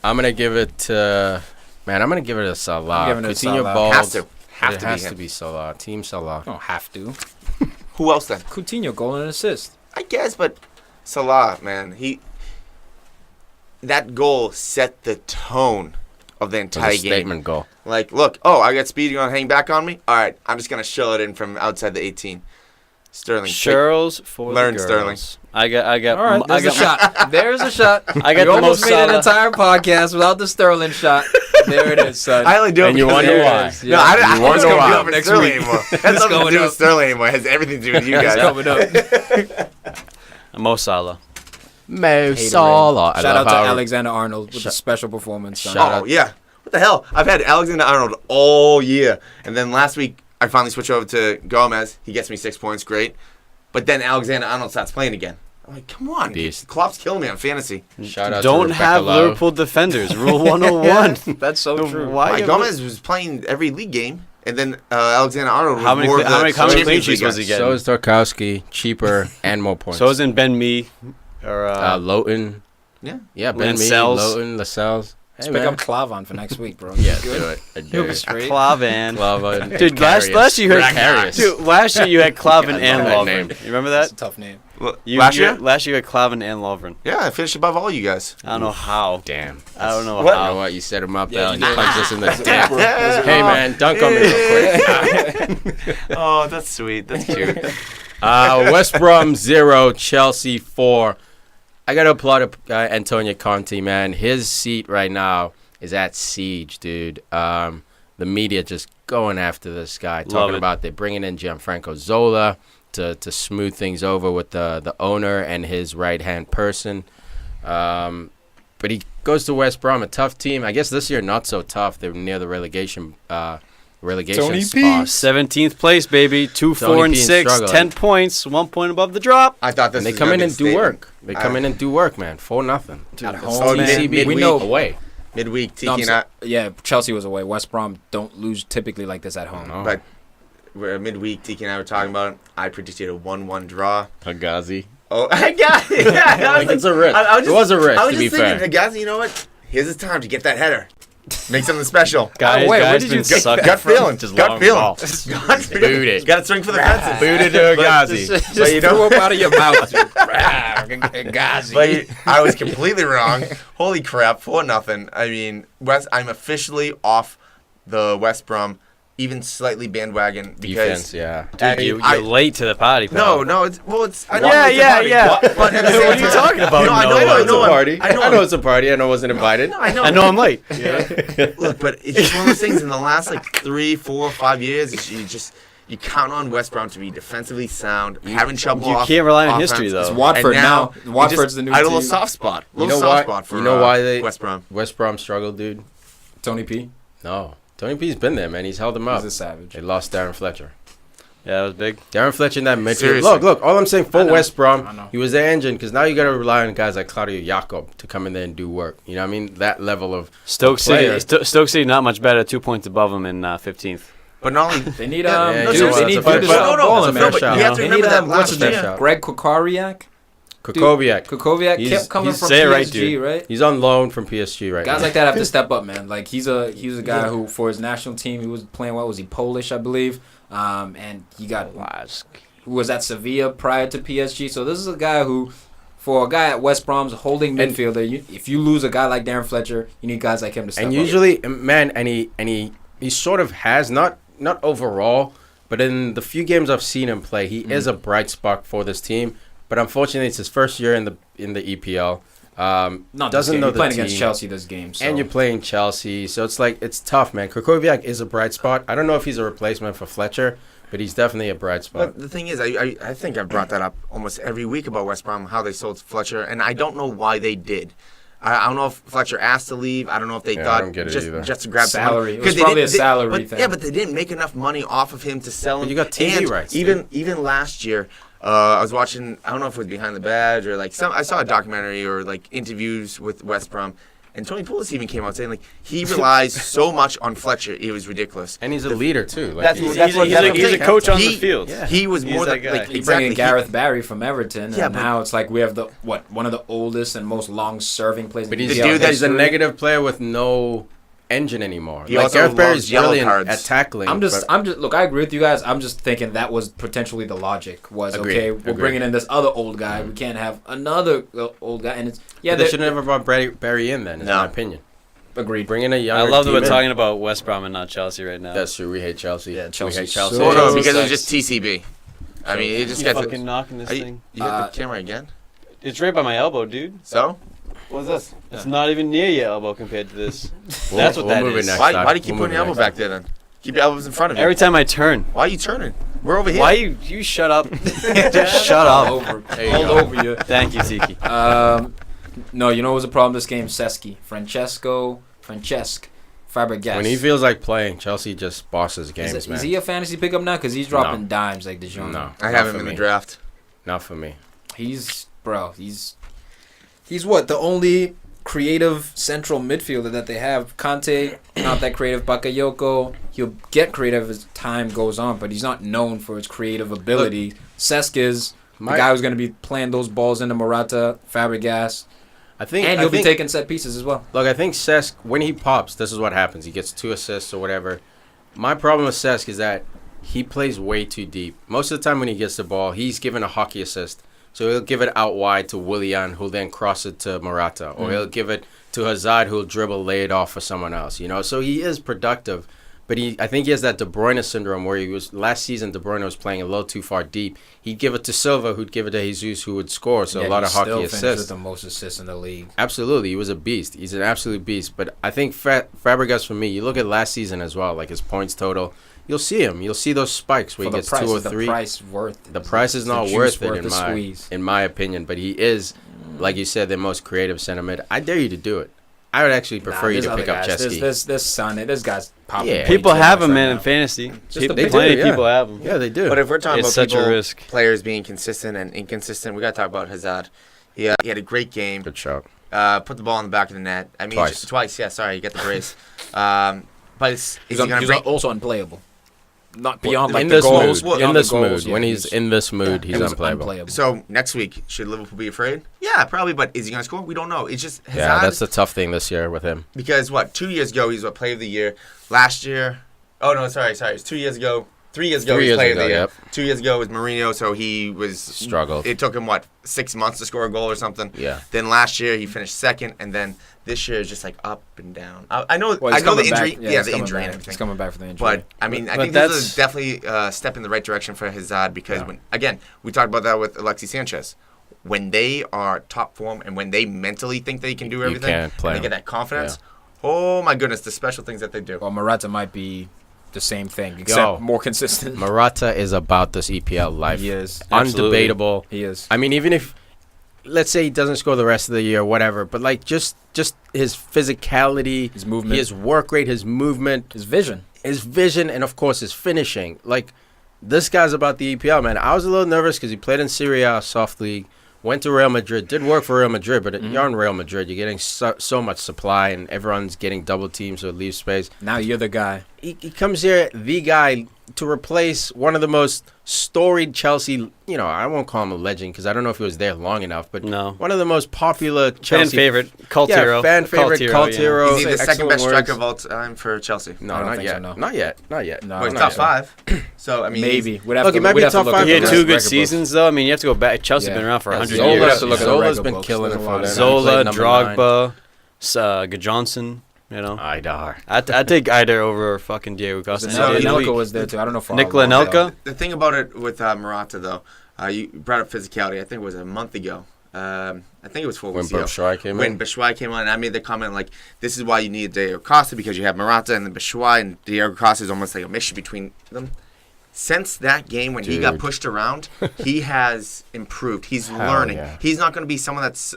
I'm gonna give it to Salah. Coutinho balled. Has to be Salah. Team Salah. Don't have to. Who else then? Coutinho, goal and assist. I guess, but Salah, man, that goal set the tone of the entire game. Statement goal. Like, look, I got Speedy going to hang back on me. All right, I'm just gonna shell it in from outside the 18. Sterling. Shirls for Learn the girls. Sterling. I got. All right, there's a shot. There's a shot. I got you the almost most made an entire podcast without the Sterling shot. There it is, son. I only do it and you wonder why. No, I don't wonder why. Next Sterling anymore. It has nothing to do with Sterling anymore. It has everything to do with you guys. Coming up. Mo Salah. Mo Salah. Shout out to Alexander Arnold with a special performance. Yeah. What the hell? I've had Alexander Arnold all year. And then last week, I finally switched over to Gomez. He gets me 6 points. Great. But then Alexander Arnold starts playing again. I'm like, come on. Beast. Klopp's killing me on fantasy. Shout out Don't to have Rebecca Lowe. Liverpool defenders. Rule 101. That's so true. Why Gomez was playing every league game, and then Alexander-Arnold was How many more of the clean Champions sheets League was he guy. getting? So is Tarkowski, cheaper and more points. So isn't Ben Mee or Lowton. Yeah. Yeah, Ben Mee, Lascelles. Lowton, Lascelles. Let's Hey, pick man. up Klavan for next week, bro. Yeah, Good. do it. I He'll do be it. straight. Klavan. Klavan. Dude, last year you had Precarious. Dude, last year you had Klavan I and love that name. Lovren. You remember That's a that? tough name. Last year? Last year you had Klavan and Lovren. Yeah, I finished above all you guys. I don't know how. Damn. I don't know What? You know how. what? You set him up, Yeah, though. you You did. punched us in the Yeah. dick. Hey, man, dunk on me real quick. Oh, that's sweet. That's cute. West Brom 0, Chelsea 4. I got to applaud Antonio Conte, man. His seat right now is at siege, dude. The media just going after this guy, talking about they're bringing in Gianfranco Zola to smooth things over with the owner and his right-hand person. But he goes to West Brom, a tough team. I guess this year not so tough. They're near the relegation Tony spot. 17th place, baby. 2, Tony 4, and P 6. struggling. 10 points. 1 point above the drop. I thought this And they was come gonna in be and a do statement. work. They come in and do work, man. 4-0. At Oh, home, man. midweek. We know. Away. Midweek, Tiki No, I'm and sa- I, yeah, Chelsea was away. West Brom don't lose typically like this at home. No. but we're midweek, Tiki and I were talking about it. I predicted a 1-1 draw. Higazi. Oh, I got it. Yeah, I was It's a risk. It was a risk, I was to be just thinking, fair. Higazi, you know what? Here's his time to get that header. Make something special. Guys, wait, where guys did been you get sucking Gut from feeling. just Gut long feeling. ball. Gut feeling. Boot it. Got to swing for the fences. Booted to Higazi. But you Throw know, up out of your mouth. Gazi. but I was completely wrong. Holy crap, 4-0. I mean, I'm officially off the West Brom, even slightly bandwagon because Defense, yeah. Dude, you're late to the party, pal. no, it's I know Yeah, it's a yeah, party, yeah. But at the What same are you time- talking about? No, I No, know, I know I it's know, a party. I know, I know it's a party. I know I wasn't invited. No, I know. I know I'm late. Look, but it's just one of those things. In the last 3, 4, 5 years, you count on West Brom to be defensively sound, having trouble. You off can't rely on offense. history, though. It's Watford And now. you Watford's just- the new I had a team. little soft spot. You know why? For You know why they West Brom. West Brom struggled, dude? Tony P. No, Tony P's been there, man. He's held them up. He's a savage. They lost Darren Fletcher. Yeah, that was big. Darren Fletcher in that midfield. Seriously. Look. All I'm saying for I know. West I Brom, know. he was the engine because now you got to rely on guys like Claudio Jakob to come in there and do work. You know what I mean? That level of Stoke player. City, Stoke City, not much better. 2 points above them in 15th. But not only They need Yeah, yeah, dude, no, they need it's a fair good shot. balling, It's a fair man. shot. you have to They remember need that what's last his name? year. Greg Kukoviak. Kukoviak. Kukoviak He's- kept coming he's- from say it right, PSG, dude. right? He's on loan from PSG right Guys now. like that have to step up, man. Like he was a guy who, for his national team, he was playing well. Was he Polish, I believe? And he was at Sevilla prior to PSG. So this is a guy who, for a guy at West Brom's holding And- midfielder, if you lose a guy like Darren Fletcher, you need guys like him to step And up. usually, man, and he sort of has not overall, but in the few games I've seen him play, he is a bright spot for this team. But unfortunately, it's his first year in the EPL. Not doesn't this game. know You're the playing team. against Chelsea this game. So. And you're playing Chelsea, so it's tough, man. Kukoviak is a bright spot. I don't know if he's a replacement for Fletcher, but he's definitely a bright spot. But the thing is, I think I've brought that up almost every week about West Brom, how they sold Fletcher, and I don't know why they did. I don't know if Fletcher asked to leave. I don't know if they Yeah, I thought don't get it just, either. just to grab Salary. someone. It was 'Cause they probably didn't- a salary but, thing. Yeah, but they didn't make enough money off of him to sell him. But you got TV And rights, Even last year, I was watching. I don't know if it was Behind the Badge or I saw a documentary or interviews with West Brom. And Tony Pulis even came out saying he relies so much on Fletcher, it was ridiculous. And he's a leader too. Like, That's he's- what- He's a coach on the field. He was He's more that than guy. You exactly. bring in Gareth Barry from Everton, Yeah, and but- now it's like we have one of the oldest and most long-serving players. But in he's, EPL dude that- he's a history. negative player with no engine anymore. He Like also Gareth Barry's loves yellow brilliant cards. at tackling. I'm just but- look. I agree with you guys. I'm just thinking that was potentially the logic. Was Agreed, okay. We're agreed. bringing in this other old guy. We can't have another old guy. And it's they should have never brought Barry in then. In No. my opinion, agreed. bring in a young. I love that we're talking about West Brom and not Chelsea right now. That's true. We hate Chelsea. Yeah, We Chelsea hate Chelsea. so- Oh, no, So because it was sucks. just TCB. I mean, it just You got fucking knocking this thing. You hit the camera again. It's right by my elbow, dude. So, what's this? It's not even near your elbow compared to this. We'll- That's what we'll that move it is. next Why time. do you keep We'll putting your move elbow it back there then? Keep your elbows in front of you. Every time I turn. Why are you turning? We're over here. Why you shut up? Just shut All up. over, There you all go. over you. Thank you, Tiki. No, you know what was the problem this game? Francesc Fabregas. When he feels like playing, Chelsea just bosses games, is man. he a fantasy pickup now? Because he's dropping dimes like De Jong. No, I have not him for in the me. draft. Not for me. He's bro, he's what, the only creative central midfielder that they have. Conte, not that creative. Bakayoko, he'll get creative as time goes on, but he's not known for his creative ability. Cesc is the guy who's going to be playing those balls into Morata, Fabregas. And he'll be taking set pieces as well. Look, I think Cesc, when he pops, this is what happens. He gets 2 assists or whatever. My problem with Cesc is that he plays way too deep. Most of the time when he gets the ball, he's given a hockey assist. So he'll give it out wide to Willian, who'll then cross it to Morata. Or he'll give it to Hazard, who'll dribble, lay it off for someone else. So he is productive. But I think he has that De Bruyne syndrome where last season De Bruyne was playing a little too far deep. He'd give it to Silva, who'd give it to Jesus, who would score. So a lot of hockey assists. Still with the most assists in the league. Absolutely. He was a beast. He's an absolute beast. But I think Fabregas, for me, you look at last season as well, like his points total. You'll see him. You'll see those spikes where he gets 2 or 3. The price worth it. The price is not worth it in my opinion. But he is, like you said, the most creative center mid. I dare you to do it. I would actually prefer you to pick up Chesky. This guy's popping. Yeah. People have him, man, in fantasy. Plenty of people have him. Yeah, they do. But if we're talking about players being consistent and inconsistent, we got to talk about Hazard. He had a great game. Good shot. Put the ball in the back of the net. I mean, twice. Yeah, sorry, you get the brace. But he's also unplayable. Not beyond in this mood. When he's in this mood, he's unplayable. So next week, should Liverpool be afraid? Yeah, probably. But is he going to score? We don't know. It's just Hazard. Yeah, that's the tough thing this year with him. Because 2 years ago he's Player of the Year. Last year, it's 2 years ago. 3 years ago, he was Player of the Year. Yep. 2 years ago was Mourinho, so he was struggled. It took him 6 months to score a goal or something. Yeah. Then last year he finished second, and then this year is just up and down. I know the injury. The injury and everything. He's coming back from the injury. But I mean, I think this is definitely a step in the right direction for Hazard because we talked about that with Alexis Sanchez. When they are top form and when they mentally think they can do everything, and they get that confidence. Yeah. Oh my goodness, the special things that they do. Well, Morata might be the same thing, except more consistent. Morata is about this EPL life. He is. Undebatable. He is. I mean, even if, let's say he doesn't score the rest of the year, whatever, but just his physicality, his movement, his work rate, his movement, his vision, and of course his finishing. This guy's about the EPL, man. I was a little nervous because he played in Serie A, soft league. Went to Real Madrid, did work for Real Madrid, but you're in Real Madrid. You're getting so much supply, and everyone's getting double teams, so it leaves space. Now you're the guy. He comes here, the guy, to replace one of the most storied Chelsea, I won't call him a legend because I don't know if he was there long enough, but one of the most popular Chelsea. Fan favorite, cult hero. Fan favorite, cult hero. Is he the second best striker of all time for Chelsea? No, not yet. So, no. Not yet. No, he's top 5. So, I mean, maybe. It might be top 5. He had 2 good seasons, though. I mean, you have to go back. Chelsea's been around for 100 years. Zola's been killing it for them. Zola, Drogba, Johnson. Idar. I'd take Idar over fucking Diego Costa. Anelka was there too. I don't know if Nikola Anelka. The thing about it with Morata though, you brought up physicality. I think it was a month ago. I think it was 4 weeks ago. When Batshuayi came on, and I made the comment this is why you need Diego Costa because you have Morata and then Batshuayi, and Diego Costa is almost like a mission between them. Since that game when he got pushed around, he has improved. He's learning. Yeah. He's not going to be someone that's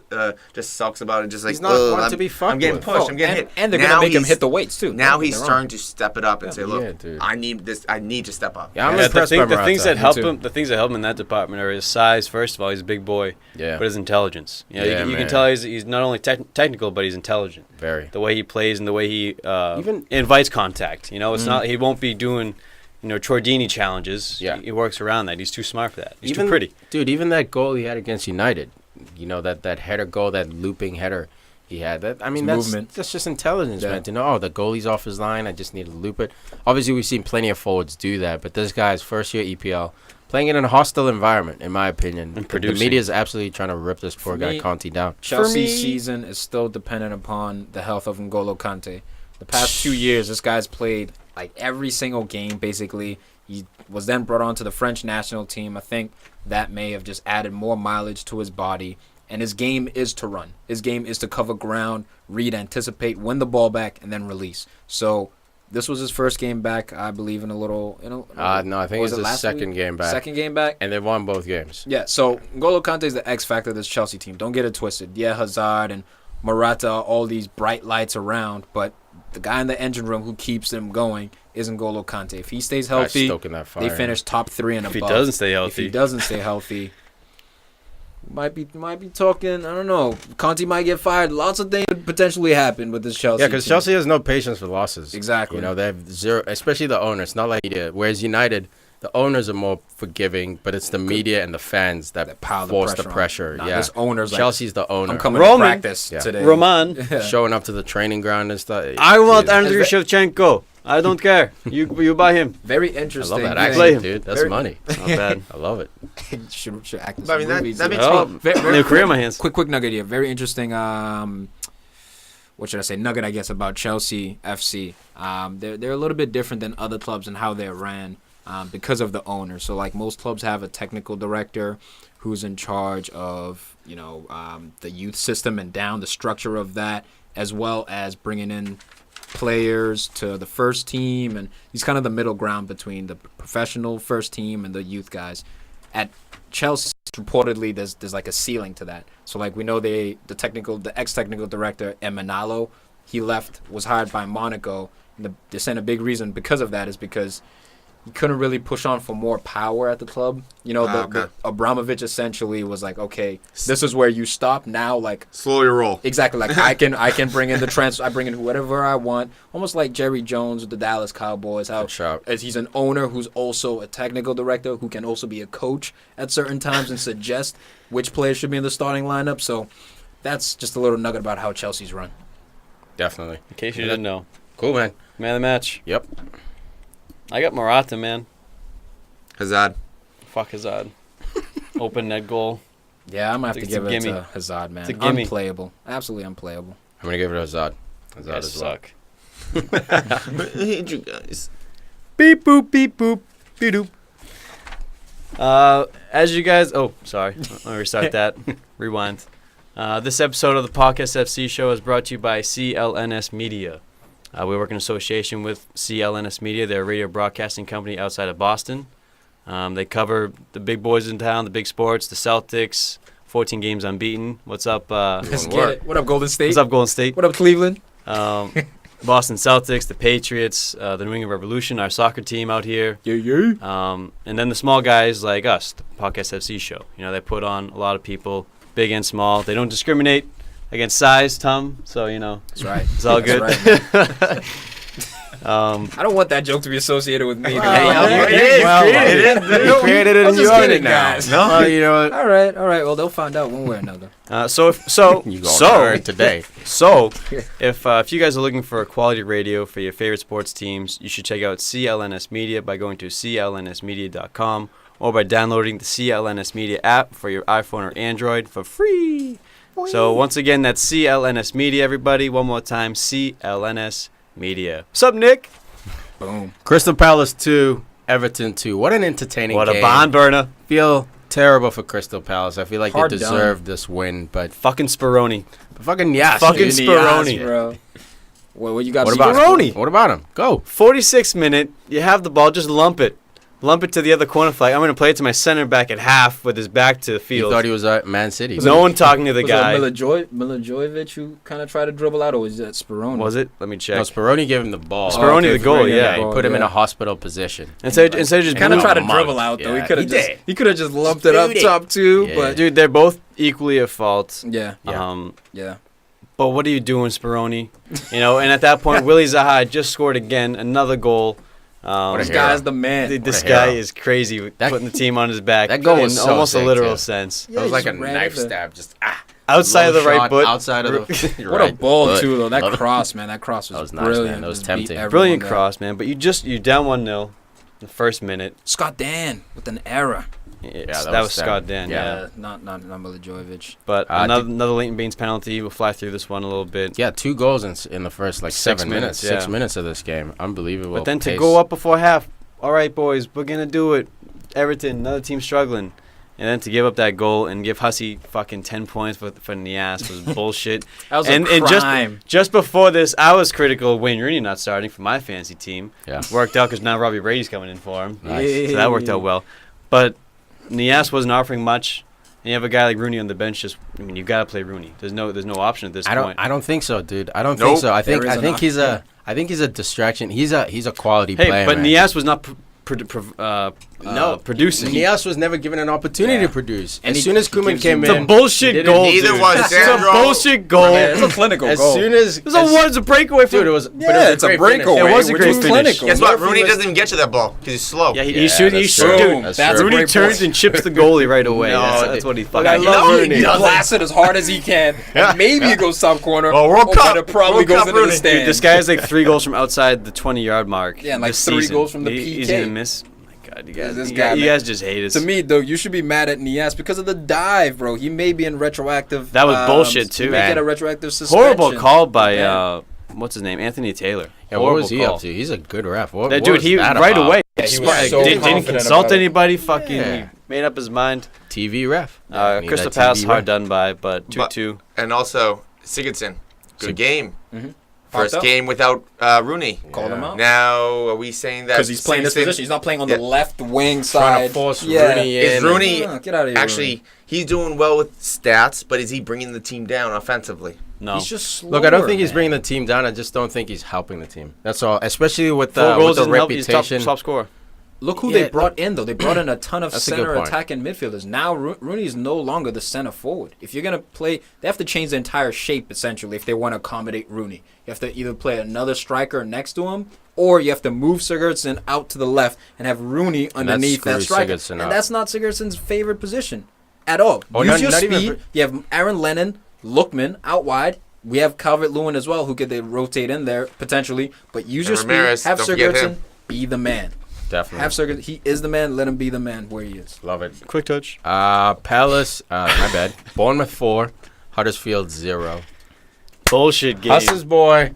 just sulks about it. Just he's not want to be fucked I'm getting pushed. I'm getting hit. And they're going to make him hit the weights too. Now he's starting to step it up and say, "Look, I need this. I need to step up." Yeah, I'm impressed by the things that help him. The things that help him in that department are his size. First of all, he's a big boy. Yeah. But his intelligence. You can tell he's not only technical, but he's intelligent. Very. The way he plays and the way he even invites contact. It's not. He won't be doing Troy Deeney challenges. Yeah. He works around that. He's too smart for that. He's too pretty. Dude, even that goal he had against United, that header goal, that looping header he had. That's just intelligence, man. To know, the goalie's off his line, I just need to loop it. Obviously, we've seen plenty of forwards do that, but this guy's first year EPL, playing in a hostile environment, in my opinion. And the media is absolutely trying to rip this poor guy Conte down. Chelsea's season is still dependent upon the health of N'Golo Kante. The past 2 years, this guy's played every single game, basically. He was then brought on to the French national team. I think that may have just added more mileage to his body. And his game is to run. His game is to cover ground, read, anticipate, win the ball back, and then release. So this was his first game back, I believe, in a little... no, I think it was his second game back. Second game back? And they won both games. Yeah, so N'Golo Kante is the X factor of this Chelsea team. Don't get it twisted. Yeah, Hazard and Morata, all these bright lights around, but the guy in the engine room who keeps them going is N'Golo Kante. If he stays healthy, they finish top 3 and above. If he doesn't stay healthy. If he doesn't stay healthy, might be talking. I don't know. Conte might get fired. Lots of things could potentially happen with this Chelsea. Yeah, because Chelsea has no patience for losses. Exactly. You know, they have zero, especially the owner. It's not like media. Whereas United, the owners are more forgiving, but it's the media and the fans that force the pressure. Nah, yeah, this owner's Chelsea's the owner. I'm coming to practice today. Roman showing up to the training ground and stuff. I want Andriy Shevchenko. I don't care. You buy him. Very interesting. I love that accent, dude. That's money. Not bad. I love it. should act in But I some mean, movies. that makes new career in my hands. Quick nugget here. Very interesting. What should I say? Nugget, I guess, about Chelsea FC. They're a little bit different than other clubs in how they're ran because of the owner. So, like most clubs have a technical director who's in charge of the youth system and the structure of that, as well as bringing in players to the first team, and he's kind of the middle ground between the professional first team and the youth guys. At Chelsea, reportedly, there's like a ceiling to that. So like we know the ex-technical director Emanalo, he was hired by Monaco. And they're saying a big reason because of that is because he couldn't really push on for more power at the club. The Abramovich essentially was like, okay, this is where you stop now. Like slow your roll. Exactly. Like I can bring in the transfer. I bring in whoever I want. Almost like Jerry Jones with the Dallas Cowboys. As he's an owner who's also a technical director who can also be a coach at certain times and suggest which players should be in the starting lineup. So that's just a little nugget about how Chelsea's run. Definitely. In case you didn't know. Cool, man. Man of the match. Yep. I got Morata, man. Hazard. Fuck Hazard. Open net goal. Yeah, I'm going to have to give it to Hazard, man. It's a gimme. Unplayable. Absolutely unplayable. I'm going to give it to Hazard. Hazard as suck. I hate you guys. Beep, boop, beep, boop, beep, doop. As you guys... Oh, sorry. Let me restart that. Rewind. This episode of the Podcast FC show is brought to you by CLNS Media. We work in association with CLNS Media. They're a radio broadcasting company outside of Boston. They cover the big boys in town, the big sports, the Celtics, 14 games unbeaten. What's up? Let's get it. What up, Golden State? What's up, Golden State? What up, Cleveland? Boston Celtics, the Patriots, the New England Revolution, our soccer team out here. Yeah. And then the small guys like us, the Podcast FC show. They put on a lot of people, big and small. They don't discriminate against size, Tom. So, That's right. It's all good. Right. I don't want that joke to be associated with me. You created it and you own it now. No, you know what? All right. Well, they'll find out one way or another. You go today. So, if you guys are looking for a quality radio for your favorite sports teams, you should check out CLNS Media by going to clnsmedia.com or by downloading the CLNS Media app for your iPhone or Android for free. So once again, that's CLNS Media, everybody. One more time, CLNS Media. What's up, Nick? Boom. Crystal Palace 2, Everton 2. What an entertaining game. What a barn burner. Feel terrible for Crystal Palace. I feel like Hard they deserved this win, but Fucking Spironi. fucking yes. Fucking dude. Spironi. Yes, bro. What you got? What about Spironi? What about him? Go. 46th minute, you have the ball, just lump it. Lump it to the other corner flag. I'm going to play it to my center back at half with his back to the You field. thought he was at Man City. No one talking to the Was guy. it Milivojevic who kind of tried to dribble out, or was that Speroni? Was it? Let me check. No, Speroni gave him the ball. Speroni the goal, yeah. He put him in a hospital position. Instead of just Kind of blue- tried to month. dribble out though. Yeah, He could have just lumped it up top too. Yeah. But Dude, they're both equally at fault. yeah. Yeah. But what are you doing, Speroni? And at that point, Willie Zaha just scored again, another goal. What a This hero. guy's the man. This What a guy hero. is crazy with That- putting the team on his back. that goal in was so almost a sick, literal too. sense. It was like a he ran knife into- stab. Just Outside of the low right shot, foot. Outside of the What a ball foot. too though. That Love it. cross, man. That cross was, That was nice, brilliant. man. That was Just beat tempting. everyone Brilliant there. cross, man. But you down 1-0 the first minute. Scott Dan with an error. That was Scott Dan, yeah. Not Milivojevic. But another Leighton Baines penalty. We'll fly through this one a little bit. Yeah, 2 goals in the first 7 minutes. yeah. 6 minutes of this game. Unbelievable. But then to pace. go up before half, all right, boys, we're going to do it. Everton, another team struggling. And then to give up that goal and give Hussey fucking 10 points for the ass was bullshit. That was and a crime. just before this, I was critical of Wayne Rooney not starting for my fantasy team. Yeah. Worked out because now Robbie Brady's coming in for him. Nice. So that worked out well. But Nias wasn't offering much. And you have a guy like Rooney on the bench. You got to play Rooney. There's no option at this point. I don't think so, dude. I don't Nope. think so. I think There is he's a distraction. He's a quality player. But man. Nias was not producing. Nias was never given an opportunity to produce. As soon as Koeman came in, it's a bullshit goal. Neither dude. was It's Sandro. a bullshit goal. It's a clinical as goal. soon as It was a breakaway from. dude, it was. Yeah, but it was it's a great breakaway. finish. It was a which great finish. clinical. Guess what? Murphy Rooney was- doesn't even get to that ball because he's slow. Yeah, Yeah, he shoots. that's Dude, true. That's That's a Rooney great turns ball. and chips the goalie right away. No, That's what he fucking. I love No, he Rooney. doesn't. Blast it as hard as he can. And maybe it goes top corner. Oh, World Cup. But it probably World goes Cup into Rooney. the stand. Dude, this guy has like 3 goals from outside the 20-yard mark. Yeah, and like this 3 season. goals from the He's PK. gonna miss. Oh my God, you guys, This you guy, guys, you man. guys just hate us. To me, though, you should be mad at Nias because of the dive, bro. He may be in retroactive. That was bullshit, too, He may man. get a retroactive suspension. Horrible call by Yeah. what's his name, Anthony Taylor. Yeah, what Horrible was he call. up to? He's a good ref. What, That what dude, was he that right about? away. Yeah, he was Smart. so didn't confident consult about it. anybody. Fucking Yeah. made up his mind. TV ref. Need Crystal that Palace TV hard ref. done by, but 2-2. And also Sigurdsson, good game. Mhm. First Popped up. game without Rooney. Called him out. Now, are we saying that Because he's playing this Sigurdsson- position. He's not playing on Yeah. the left wing Trying side. to force Yeah. Rooney in. Is Rooney Get out of here. actually? He's doing well with stats, but is he bringing the team down offensively? No. He's just slower, Look, I don't think he's man. bringing the team down. I just don't think he's helping the team. That's all. Especially with 4 the goals doesn't help. He's reputation. top scorer. Look who Yeah. they brought in, though. They brought in a ton of That's a good center point. attacking midfielders. Now Rooney is no longer the center forward. If you're gonna play, they have to change the entire shape essentially if they want to accommodate Rooney. You have to either play another striker next to him, or you have to move Sigurdsson out to the left and have Rooney underneath that screws striker. Sigurdsson And up. that's not Sigurdsson's favorite position at all. Oh, Use not- your not even speed. You have Aaron Lennon, Lookman out wide. We have Calvert-Lewin as well, who could they rotate in there potentially. But use And your Ramirez, speed. Have don't forget Sigurdsson him. be the man. Definitely. Have Sigurdsson. He is the man. Let him be the man where he is. Love it. Quick touch. Palace. My bad. Bournemouth 4. Huddersfield 0. Bullshit game. Huss's boy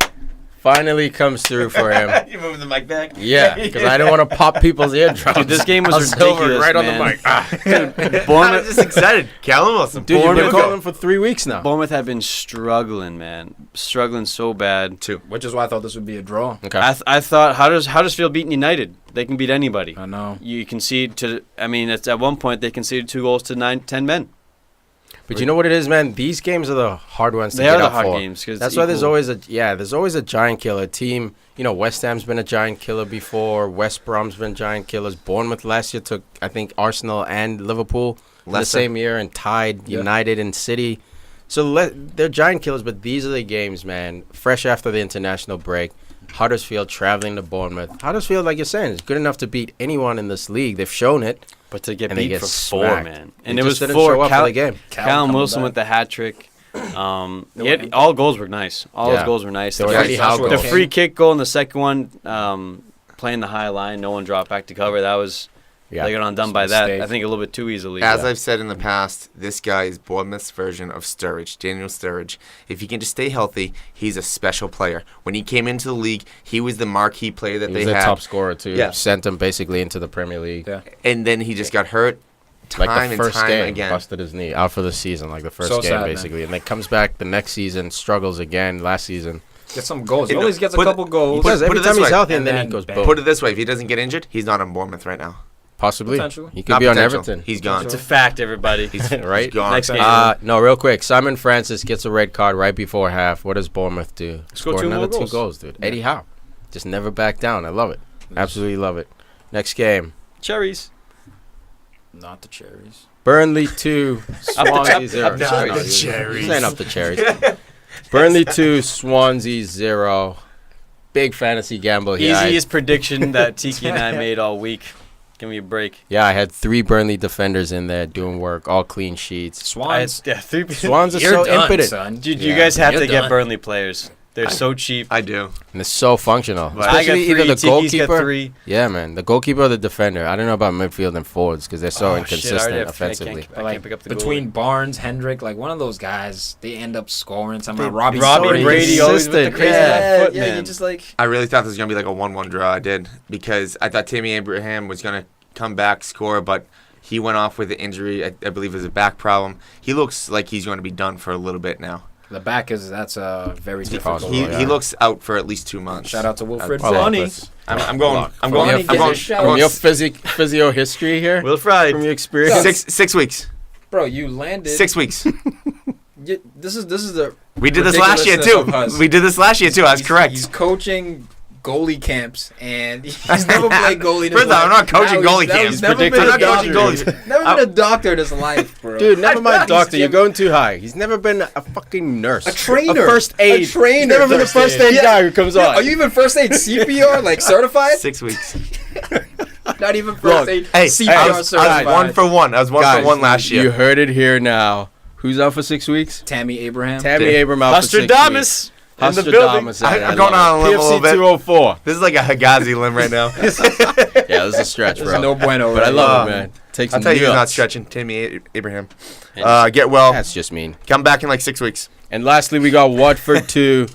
finally comes through for him. You moving the mic back? Yeah, because I didn't want to pop people's eardrums. Dude, this game was Huss Silver ridiculous, right man. on the mic. Ah. I'm Bournemouth, just excited. Callum Wilson. Dude, you've been Bournemouth- calling for 3 weeks now. Bournemouth have been struggling, man. Struggling so bad. Which is why I thought this would be a draw. Okay. I thought Huddersfield beating United. They can beat anybody. I know. You concede to. I mean, it's at one point they conceded 2 goals to 10 men. But you know what it is, man? These games are the hard ones to They get are the up hard for. games. 'Cause That's it's why there's equal. always a giant killer team. You know, West Ham's been a giant killer before. West Brom's been giant killers. Bournemouth last year took, I think, Arsenal and Liverpool in the Leicester. same year and tied Yeah. United and City. So they're giant killers, but these are the games, man. Fresh after the international break. Huddersfield traveling to Bournemouth. Huddersfield, like you're saying, is good enough to beat anyone in this league. They've shown it. But to get And they beat get for smacked. 4, man. They And it just was didn't 4. show up for the game. Callum coming Wilson back. with the hat trick. All goals were nice. All Yeah. his goals were nice. They were Yeah, Eddie Howe Joshua goals. The free kick goal and the second one, playing the high line, no one dropped back to cover. That was they got undone by that. mistake. I think a little bit too easily. As I've said in the past, this guy is Bournemouth's version of Sturridge, Daniel Sturridge. If he can just stay healthy, he's a special player. When he came into the league, he was the marquee player that He they was their had. top scorer, too. Yeah. Sent them basically into the Premier League. Yeah. And then he just got hurt time Like the first and time game, again. busted his knee, out for the season, like the first So game, sad, man. basically. And then comes back the next season, struggles again last season. Get some goals. He You know, always gets a put- couple goals. He does put every it time this he's way, healthy, and and then he then goes bang. boom. Put it this way, if he doesn't get injured, he's not on Bournemouth right now. Possibly. Potentially. He could Not be on potential. Everton. He's gone. It's a fact, everybody. right? He's gone. Next game. No, real quick. Simon Francis gets a red card right before half. What does Bournemouth do? Score 2 another more 2 goals. goals, dude. Eddie Howe. Just never back down. I love it. Absolutely love it. Next game. Cherries. Not the cherries. Burnley 2, Swansea 0. up the Sorry, cherries. You're saying up the cherries. Burnley 2, Swansea 0. Big fantasy gamble here. Easiest prediction that Tiki and I made all week. Give me a break. Yeah, I had 3 Burnley defenders in there doing work, all clean sheets. Swans. Yeah, 3. Swans are You're so done, impotent. son. Dude, Yeah. you guys have You're to get done. Burnley players. They're so cheap. I do. And it's so functional. But I got Especially 3. either the Tiki's got goalkeeper. 3. Yeah, man. The goalkeeper or the defender. I don't know about midfield and forwards because they're so Oh, inconsistent shit, I already offensively. I can't pick up the Between goalie. Barnes, Hendrick, like one of those guys, they end up scoring somehow. They- Robbie Robbie Brady always with the consistent. crazy Yeah, left foot, yeah, man. you just like I really thought this was going to be like a 1-1 draw. I did. Because I thought Tammy Abraham was going to come back, score, but he went off with an injury. I believe it was a back problem. He looks like he's going to be done for a little bit now. the back that's a very difficult. possible, He, yeah. he looks out for at least 2 months. Shout out to Wilfred I like Funny. this. I'm going. I'm From going. your I'm going. physio- I'm From going your physio history here, Will Fried. from your experience. 6 weeks. Bro, you landed. 6 weeks. This is the We did this last year ridiculousness too. of us. We did this last year too. I was correct. He's coaching goalie camps, and he's never played goalie in his First off, life. I'm not coaching goalie camps. He's never been I'm a not coaching doctor. goalies. Never been a doctor in his life, bro. Dude, never mind doctor. He's You're going too high. He's never been a fucking nurse. A trainer. A first aid. A trainer. He's never been a first aid guy who comes on. Are you even first aid CPR, like, certified? 6 weeks. Not even first aid Hey, CPR I was certified. 1 for 1. I was 1 for 1 last year. You heard it here now. Who's out for 6 weeks? Tammy Abraham. Tammy Abraham out for 6 weeks. Nostradamus in the building. I'm going on a limb a little PFC bit. 204. This is like a Hagazi limb right now. Yeah, this is a stretch, There's bro. no bueno. But I right love now. it, man. Take I'll some tell you who's not nuts. stretching. Tammy Abraham. Get well. That's just mean. Come back in like 6 weeks. And lastly, we got Watford 2,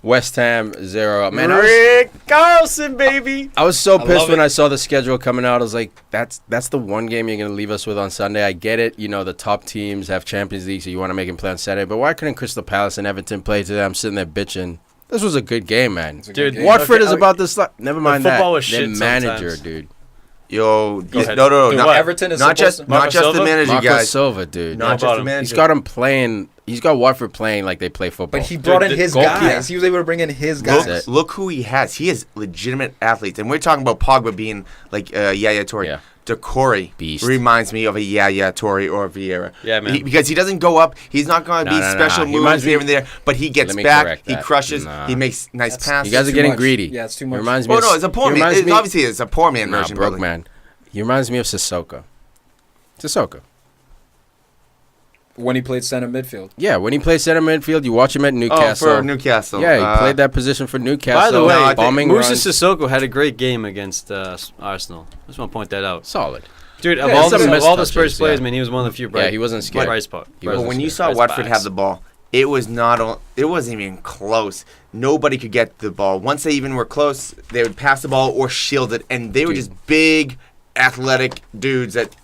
West Ham 0. Man, Rick Carlson, baby. I was so I pissed love when it. I saw the schedule coming out. I was like, that's the one game you're going to leave us with on Sunday. I get it. You know, the top teams have Champions League, so you want to make them play on Saturday. But why couldn't Crystal Palace and Everton play today? I'm sitting there bitching. This was a good game, man. Dude, Watford okay, is about this. Never mind football that. was Their shit manager, sometimes. dude. Yo, ahead. no, Dude, not what? Everton is not just Marco the Silva? manager, Marco guys. Silva, dude. Not about just the him. manager. He's got him playing. He's got Watford playing like they play football. But he brought in Dude, his goalkeeper. guys. He was able to bring in his guys. That's it. Look who he has. He is legitimate athletes. And we're talking about Pogba being like Yaya Toure. Yeah. Decore Beast. reminds me of a Yaya Toure or a Vieira. Yeah, man. Because he doesn't go up. He's not going to be special He moves reminds me- here and there. But he gets Let me back. correct He that. crushes. Nah. He makes nice passes. You guys are too getting much. greedy. Yeah, it's too He much. reminds me Oh, of, no, it's a poor he man. reminds me- Obviously, it's a poor man Nah, version. broke Billy. man. He reminds me of Sissoko. Sissoko. When he played center midfield. Yeah, when he plays center midfield, you watch him at Oh, Newcastle. for Newcastle. Yeah, he played that position for Newcastle. By the way, No, I think bombing Musa runs. Sissoko had a great game against Arsenal. I just want to point that out. Solid. Dude, of Yeah, all some the missed Spurs touches, players, yeah. man, he was one of the few bright. Yeah, he wasn't scared. Bright spot. He Bright But wasn't when you scared. saw Bright Watford spots. have the ball, it was not. It wasn't even close. Nobody could get the ball. Once they even were close, they would pass the ball or shield it, and they were Dude. just big, athletic dudes that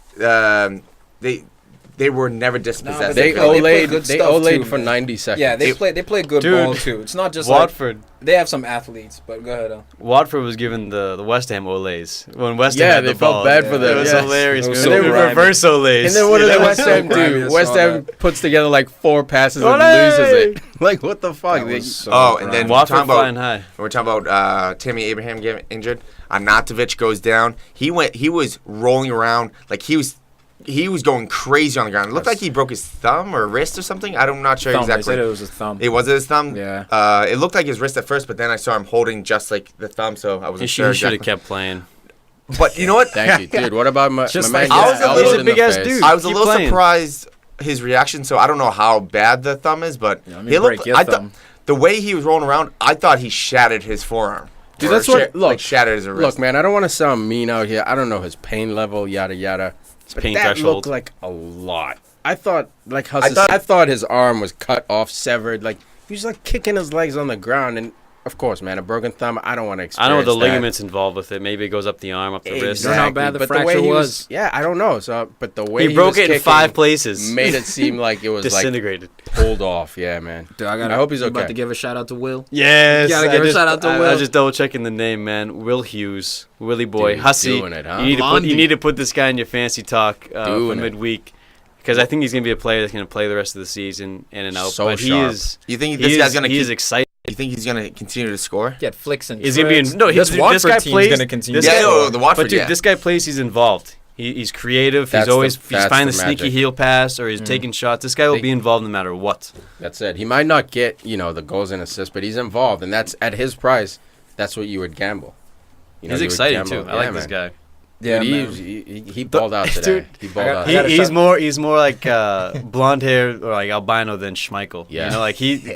they were never dispossessed. They play Olayed good they stuff Olayed too, for man. 90 seconds. Yeah, they play good Dude, ball too. It's not just Watford. like they have some athletes, but go ahead. Watford was given the West Ham Olays when West Yeah, Ham had they the felt ball. bad for them, It was yes. hilarious. It was man. so They were grimy. reverse Olays. And then what Yeah, did the that West was so Ham grimy, do? I West saw Ham puts together like 4 passes and Olay! loses it. Like, what the fuck? That They- was so Oh, and then grimy. Watford talking about- flying high. We're talking about Tammy Abraham getting injured. Anatovic goes down. He was rolling around like he was going crazy on the ground. It looked like he broke his thumb or wrist or something. I'm not sure Thumb. They exactly. said it was his thumb. It was his thumb. Yeah. It looked like his wrist at first, but then I saw him holding just like the thumb, so I He wasn't should sure. have Exactly. kept playing. But you know what? Thank you, dude. What about my Just man? like gets I was a elbowed little- in the big-ass face? dude. I was a Keep little playing. surprised his reaction. So I don't know how bad the thumb is, but Yeah, let me he break looked. your I thought thumb. the way he was rolling around, I thought he shattered his forearm. Dude, Or that's what- look, like shattered his wrist. Look, man, I don't want to sound mean out here. I don't know his pain level, yada yada. But pain that threshold. looked like a lot. I thought like how I I thought- thought his arm was cut off, severed. Like he was like kicking his legs on the ground, and of course, man, a broken thumb. I don't want to experience I know the that. ligaments involved with it. Maybe it goes up the arm, up the wrist. You know how bad the but fracture way he was? Yeah, I don't know. So, but the way He broke was it in kicking 5 places. made it seem like it was like Disintegrated. pulled off. Yeah, man. Dude, I hope he's I'm about okay. to give a shout out to Will. Yes. You gotta give a shout out to I Will. was just double checking the name, man. Will Hughes, Willie Boy, Dude, he's Hussy. doing it, huh? You need to put Blondie. you need to put this guy in your fancy talk for Doing it. midweek, because I think he's gonna be a player that's gonna play the rest of the season in and out. So but sharp. he is. You think He this is, guy's gonna? he is Keep, excited. you think he's gonna continue to score? Get flicks and Is he being tricks. no? This This Watford guy team's plays. gonna continue. This Yeah, guy, no, the Watford. but dude, yeah. this guy plays. He's involved. He's creative. That's He's that's finding the the sneaky magic. heel pass, or he's taking shots. This guy will They- be involved no matter what. That's it. He might not get, the goals and assists, but he's involved, and that's at his price. That's what you would gamble. He's you would exciting gamble. too. I like this man. guy. Yeah, Dude, man. he balled out today. Dude, He balled I got- out. I gotta He's more like blonde hair or like albino than Schmeichel. Yeah.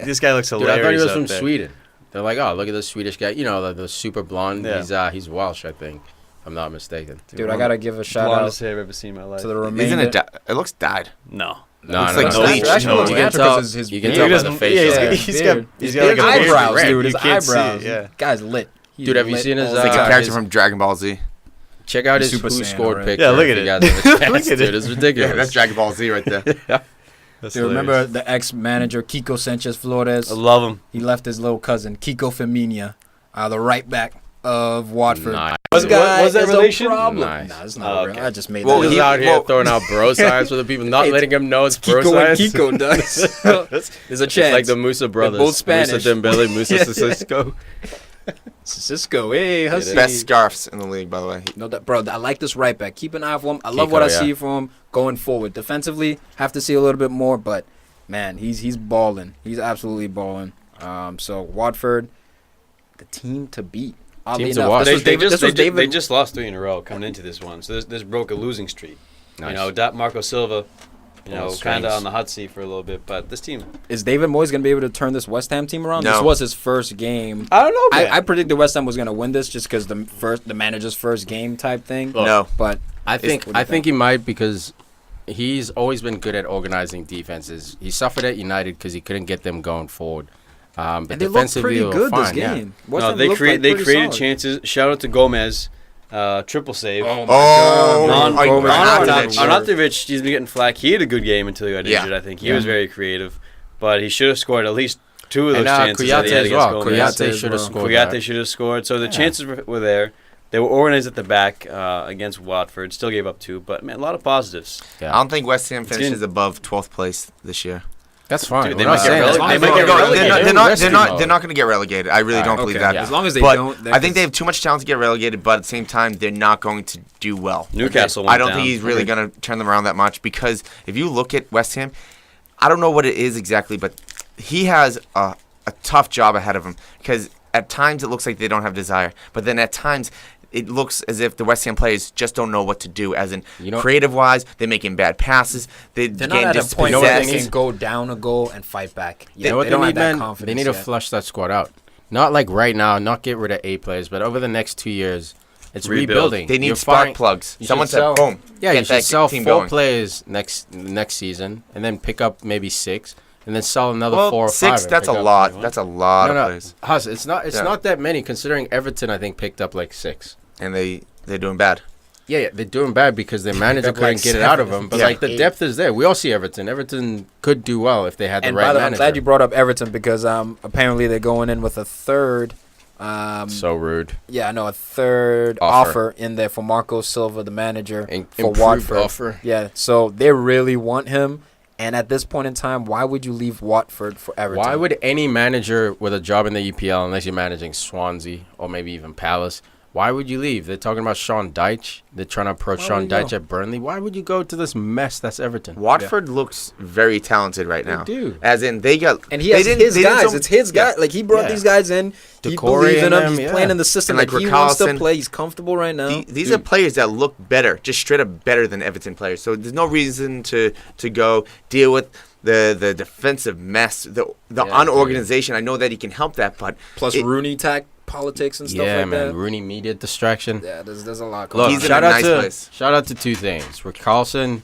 This guy looks Dude, hilarious. I thought he was out from there. Sweden. They're like, oh, look at this Swedish guy. The super blonde. Yeah. He's Welsh, I think. If I'm not mistaken. Dude, I gotta give a shout Blondest out hair I've ever seen in my life. to the remainder. Isn't it? It looks dyed. No. No, Looks no, like no. bleach. It actually No, looks you can natural tell- 'cause his you can beard- tell by He the doesn't- face. yeah, Yeah, he's got like a His beard. eyebrows, Red. dude. His You can't see it, eyebrows. yeah. Guy's lit. He's Dude, have you lit seen his, all It's the like a time. character from Dragon Ball Z. Check out his Super Who Saiyan, Scored right? picture. Yeah, look if at you it. guys have a chance, Look at dude. it. It's ridiculous. Yeah, that's Dragon Ball Z right there. That's Do you remember hilarious. the ex-manager Kiko Sanchez Flores? I love him. He left his little cousin Kiko Femenia, the right back of Watford. Nice. This guy was that is relation? a problem. Nice. Nah, it's not Oh, real. okay. I just made Well, that He's up. out here throwing out bro signs for the people, not Hey, letting him know it's bro Kiko and signs. Kiko does. There's a It's chance. like the Musa brothers. both Spanish. Musa Dembele, Musa Yeah. Sissoko. Cisco, hey, Hussy. Best scarves in the league, by the way. No, bro, I like this right back. Keep an eye for him. I love what I see from him going forward. Defensively, have to see a little bit more, but man, he's balling. He's absolutely balling. So Watford, the team to beat. Team to watch. They just lost 3 in a row coming into this one, so this broke a losing streak. Nice. Marco Silva, kind of on the hot seat for a little bit, but this team is David Moyes going to be able to turn this West Ham team around? No. This was his first game. I don't know. Man. I predicted West Ham was going to win this just because the manager's first game type thing. No, but I think he might because he's always been good at organizing defenses. He suffered at United because he couldn't get them going forward. But and they looked pretty good this game. Yeah. They created chances. Shout out to Gomez. Triple save. Oh my God. Arnautovic, he's been getting flack. He had a good game until he got injured, I think. He was very creative. But he should have scored at least 2 of those chances that he had against Gomez. Kouyaté should have scored. Kouyaté should have scored. So the chances were there. They were organized at the back against Watford. Still gave up 2. But, man, a lot of positives. Yeah. I don't think West Ham finishes above 12th place this year. That's fine. Dude, they might get relegated. They're not going to get relegated. I really don't believe that. Yeah. As long as they don't. I think they have too much talent to get relegated, but at the same time, they're not going to do well. Newcastle I don't think he's really going to turn them around that much because if you look at West Ham, I don't know what it is exactly, but he has a tough job ahead of him because at times it looks like they don't have desire, but then at times it looks as if the West Ham players just don't know what to do, as in creative-wise, they're making bad passes. They're not at a point where they can go down a goal and fight back. They need to flush that squad out. Not like right now, not get rid of A players, but over the next 2 years, it's rebuilding. They need spark plugs. Someone said, boom. Yeah, you should sell 4 players next season and then pick up maybe 6. And then sell another 4 or 5. 6, that's a lot. That's a lot of players. Huss, it's not that many considering Everton, I think, picked up like 6. And they're doing bad. Yeah, they're doing bad because their manager couldn't get it out of them. But the depth is there. We all see Everton. Everton could do well if they had the right manager. I'm glad you brought up Everton because apparently they're going in with a third. So rude. Yeah, I know, a third offer in there for Marco Silva, the manager for Watford. Offer. Yeah, so they really want him. And at this point in time, why would you leave Watford for Everton? Why would any manager with a job in the EPL, unless you're managing Swansea or maybe even Palace, why would you leave? They're talking about Sean Dyche. They're trying to approach Sean Dyche at Burnley. Why would you go to this mess that's Everton? Watford looks very talented right now. They do. As in, they got... And he has his guys. It's his guy. Like, he brought these guys in. He believes in them. He's playing in the system that he wants to play. He's comfortable right now. These are players that look better, just straight up better than Everton players. So there's no reason to go deal with the defensive mess, the unorganization. I know that he can help that, but... Plus Rooney politics and stuff like that. Yeah, man. Rooney media distraction. Yeah, there's a lot going on. He's in a nice place. Shout out to 2 things. Rick Carlson,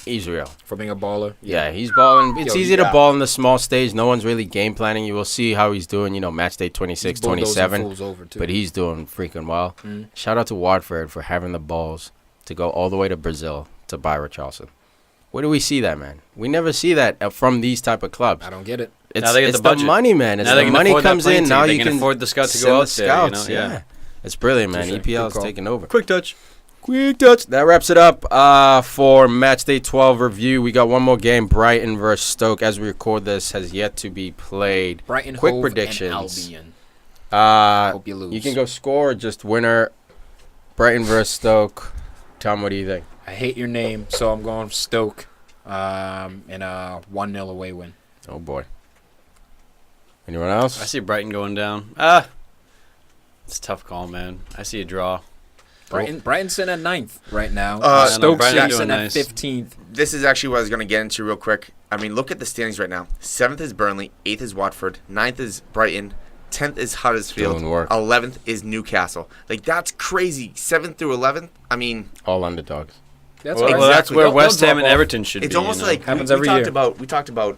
Israel. For being a baller. Yeah, he's balling. It's easy to ball in the small stage. No one's really game planning. You will see how he's doing, match day 26, 27. But he's doing freaking well. Shout out to Watford for having the balls to go all the way to Brazil to buy Richarlison. Where do we see that, man? We never see that from these type of clubs. I don't get it. It's the money, man. It's the money comes in. Now you can afford the scout to go out there. Yeah. It's brilliant, man. EPL is taking over. Quick touch. That wraps it up for match day 12 review. We got one more game. Brighton versus Stoke. As we record this, has yet to be played. Brighton, quick Hove, predictions. And Albion. Hope you lose. You can go score or just winner. Brighton versus Stoke. Tom, what do you think? I hate your name, so I'm going Stoke in a 1-0 away win. Oh, boy. Anyone else? I see Brighton going down. It's a tough call, man. I see a draw. Brighton's sitting at 9th right now. Stoke's sitting at 15th. This is actually what I was going to get into real quick. I mean, look at the standings right now. 7th is Burnley. 8th is Watford. 9th is Brighton. 10th is Huddersfield. 11th is Newcastle. Like, that's crazy. 7th through 11th, I mean... all underdogs. That's where West Ham and Everton should be. It's almost like happens every year. We talked about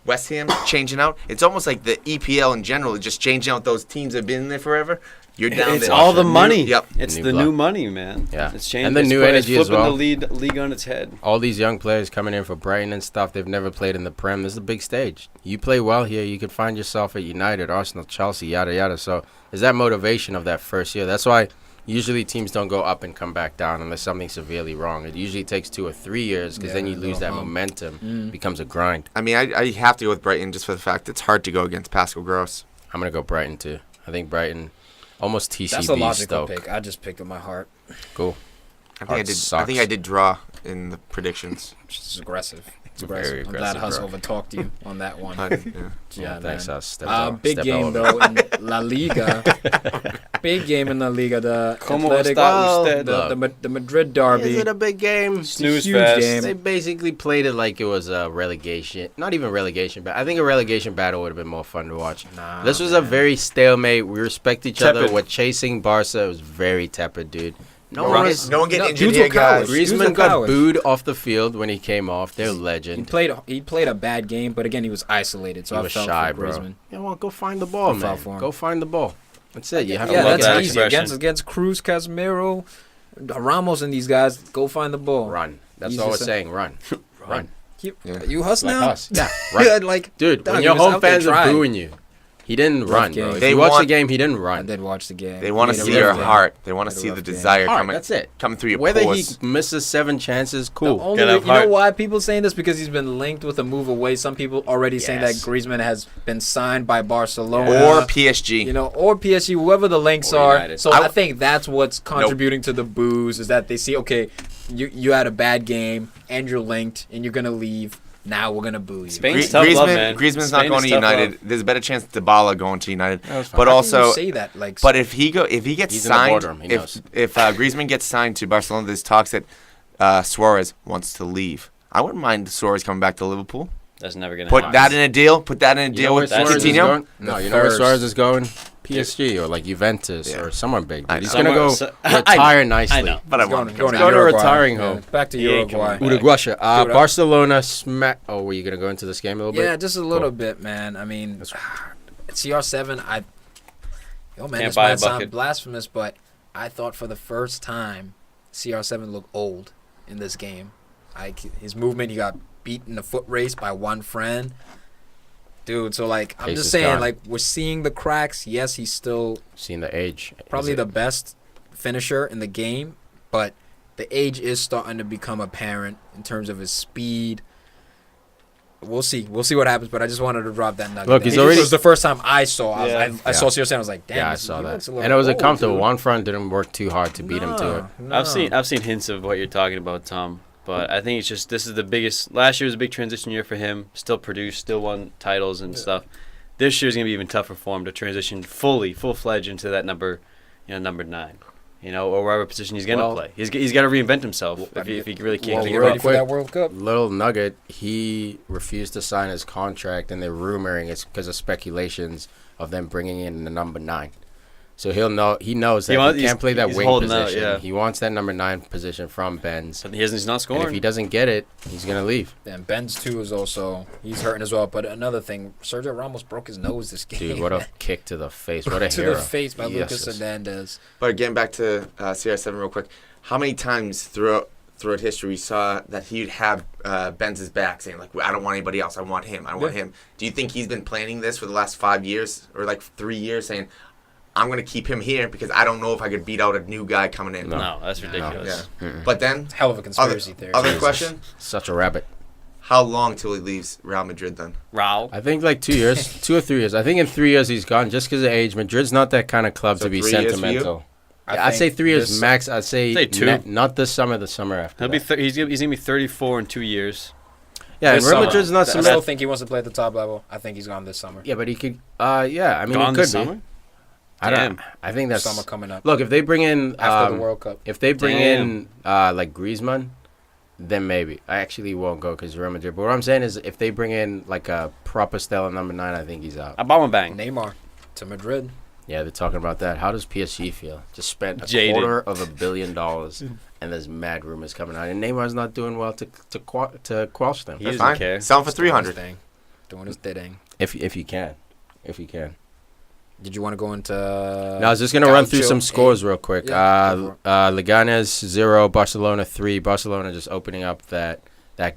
West Ham changing out. It's almost like the EPL in general, just changing out those teams that have been there forever. You're down it's there. All the money. Yep. It's the new money, man. Yeah. It's changing. And the new energy as well. Flipping the league on its head. All these young players coming in for Brighton and stuff, they've never played in the Prem. This is a big stage. You play well here, you could find yourself at United, Arsenal, Chelsea, yada, yada. So there's that motivation of that first year. That's why usually teams don't go up and come back down unless something's severely wrong. It usually takes 2 or 3 years because then you lose that momentum. It becomes a grind. I mean, I have to go with Brighton just for the fact it's hard to go against Pascal Gross. I'm going to go Brighton too. I think Brighton... Almost TCB. That's a logical Stoke. pick. I just picked with my heart. Cool. I think I did draw in the predictions. Which is aggressive. It's Very aggressive. I'm glad aggressive, Hus overtalked you on that one. Yeah, thanks, man. us. Big game though in La Liga. Big game in La Liga. The Como Athletic, está usted? the Madrid Derby. Is it a big game? Snooze huge fest. game. They basically played it like it was a relegation. Not even relegation, but I think a relegation battle would have been more fun to watch. Nah, This was a very stalemate. We respect each other. Tepid. We're chasing Barca. It was very tepid, dude. No one get injured dudes here, were cowards. guys. Dudes were Griezmann got cowards. booed off the field when he came off. They're He legend. played a bad game, but again he was isolated. So He I was felt shy, for bro. Griezmann. Yeah, well, go find the ball, I felt man. for him. Go find the ball. That's it. You have Yeah, to look that's at easy it. expression. against Cruz, Casemiro, Ramos, and these guys. Go find the ball. Run. That's Easy all to we're say. saying. Run. Run. You Hus Like now? us. Yeah, right. like Dude, Dog, when he your was home out there fans are trying. booing you, he didn't run, bro. game. If They you watch the want- game, he didn't I run. did watch the game. They want to He see made a your rough game. heart. They want to Made a see the rough game. desire All right, coming that's it. through your Whether pores. he misses 7 chances, The cool. only Get you up know hard. why people saying this? Because he's been linked with a move away. Some people already saying that Yes. Griezmann has been signed by Barcelona or PSG. You know, or PSG, whoever the links Or are. United. So I think that's what's Nope. contributing to the boos is that they see, okay, you had a bad game and you're linked and you're gonna leave. Now we're gonna boo you. Spain's tough love, man. Griezmann's Spain not going is to tough United. love. There's a better chance Dybala going to United. was fine. But How can you also, say that like. but if he gets He's in the signed, boardroom, he knows. if Griezmann gets signed to Barcelona, there's talks that Suarez wants to leave. I wouldn't mind Suarez coming back to Liverpool. That's never gonna Put happen. that in a deal. Put that in a You know deal where with Suarez is Coutinho. going? No, you know where First. Suarez is going? PSG or like Juventus Yeah. or somewhere big. I He's know. going to go Somewhere- retire nicely. I know. But I He's want going to to Go to a Uruguay. retiring Yeah, home. back to He ain't Uruguay. coming back. Uruguay. Dude, Barcelona smack. Oh, were you going to go into this game a little Yeah, bit? just a little bit, man. I mean, CR7. Man, Can't this buy a might sound bucket. blasphemous, but I thought for the first time CR7 looked old in this game. His movement, he got beat in the foot race by one friend. Dude, so like I'm Pace just is saying, gone. like we're seeing the cracks. Yes, he's still Seeing the age. probably Is the it- best finisher in the game, but the age is starting to become apparent in terms of his speed. We'll see. We'll see what happens, but I just wanted to drop that nugget. Look, there. he's already- It was the first time I saw. Yeah. I saw CR7. I was like, damn. Yeah, I this- saw he that. looks a little And it was a old, comfortable. dude. One front didn't work too hard to beat him to it. No. I've seen hints of what you're talking about, Tom. But I think it's just this is the biggest. Last year was a big transition year for him. Still produced, still won titles and stuff. This year's gonna be even tougher for him to transition full fledged into that number 9. Or wherever position he's gonna Well- play. He's got to reinvent himself if he really can't Well, figure real it Ready out. for that World Cup? Little nugget, he refused to sign his contract, and they're rumoring it's because of speculations of them bringing in the number 9. So he knows that he can't play that he's wing holding out, position. yeah. He wants that number 9 position from Benz. But he's not And scoring. if he doesn't get it, he's gonna leave. And Ben's too is also he's hurting as well. But another thing, Sergio Ramos broke his nose this game. Dude, what a kick to the face! What a to hero! the face by Yes. Lucas Hernandez. But getting back to CR7 real quick, how many times throughout history we saw that he would have Benz's back saying, like, I don't want anybody else. I want him. I want him. Do you think he's been planning this for the last 5 years or like 3 years saying, I'm going to keep him here because I don't know if I could beat out a new guy coming in? No, that's ridiculous. Yeah. But then, Hell of a conspiracy theory. other question, Such a rabbit. how long till he leaves Real Madrid then? Raul. I think like 2 years, 2 or 3 years. I think in 3 years he's gone just because of age. Madrid's not that kind of club So to be 3 years for you? sentimental. I I'd say think 3 years this- max. I'd say, Say 2. Not this summer. The summer after. He'll be that. he's gonna be 34 in 2 years. Yeah, and This Real summer. Madrid's not I cement. still think he wants to play at the top level. I think he's gone this summer. Yeah, but he could. Yeah, I mean, Gone it could this be. summer? I don't. Damn. I think that's Summer coming up Look, if they bring in after the World Cup. if they bring Damn. in like Griezmann, then maybe I actually won't go because Real Madrid. But what I'm saying is, if they bring in like a proper style number 9, I think he's out. Bang. Neymar to Madrid. Yeah, they're talking about that. How does PSG feel? Just spent a Jaded. $250 million, and there's mad rumors coming out, and Neymar's not doing well to quash them. He That's doesn't fine. care. Sell him for 300. Doing his thing. If you can. Did you want to go into? No, I was just gonna run through Gaucho some scores 8? real quick. Yeah, go Leganes 0, Barcelona 3. Barcelona just opening up that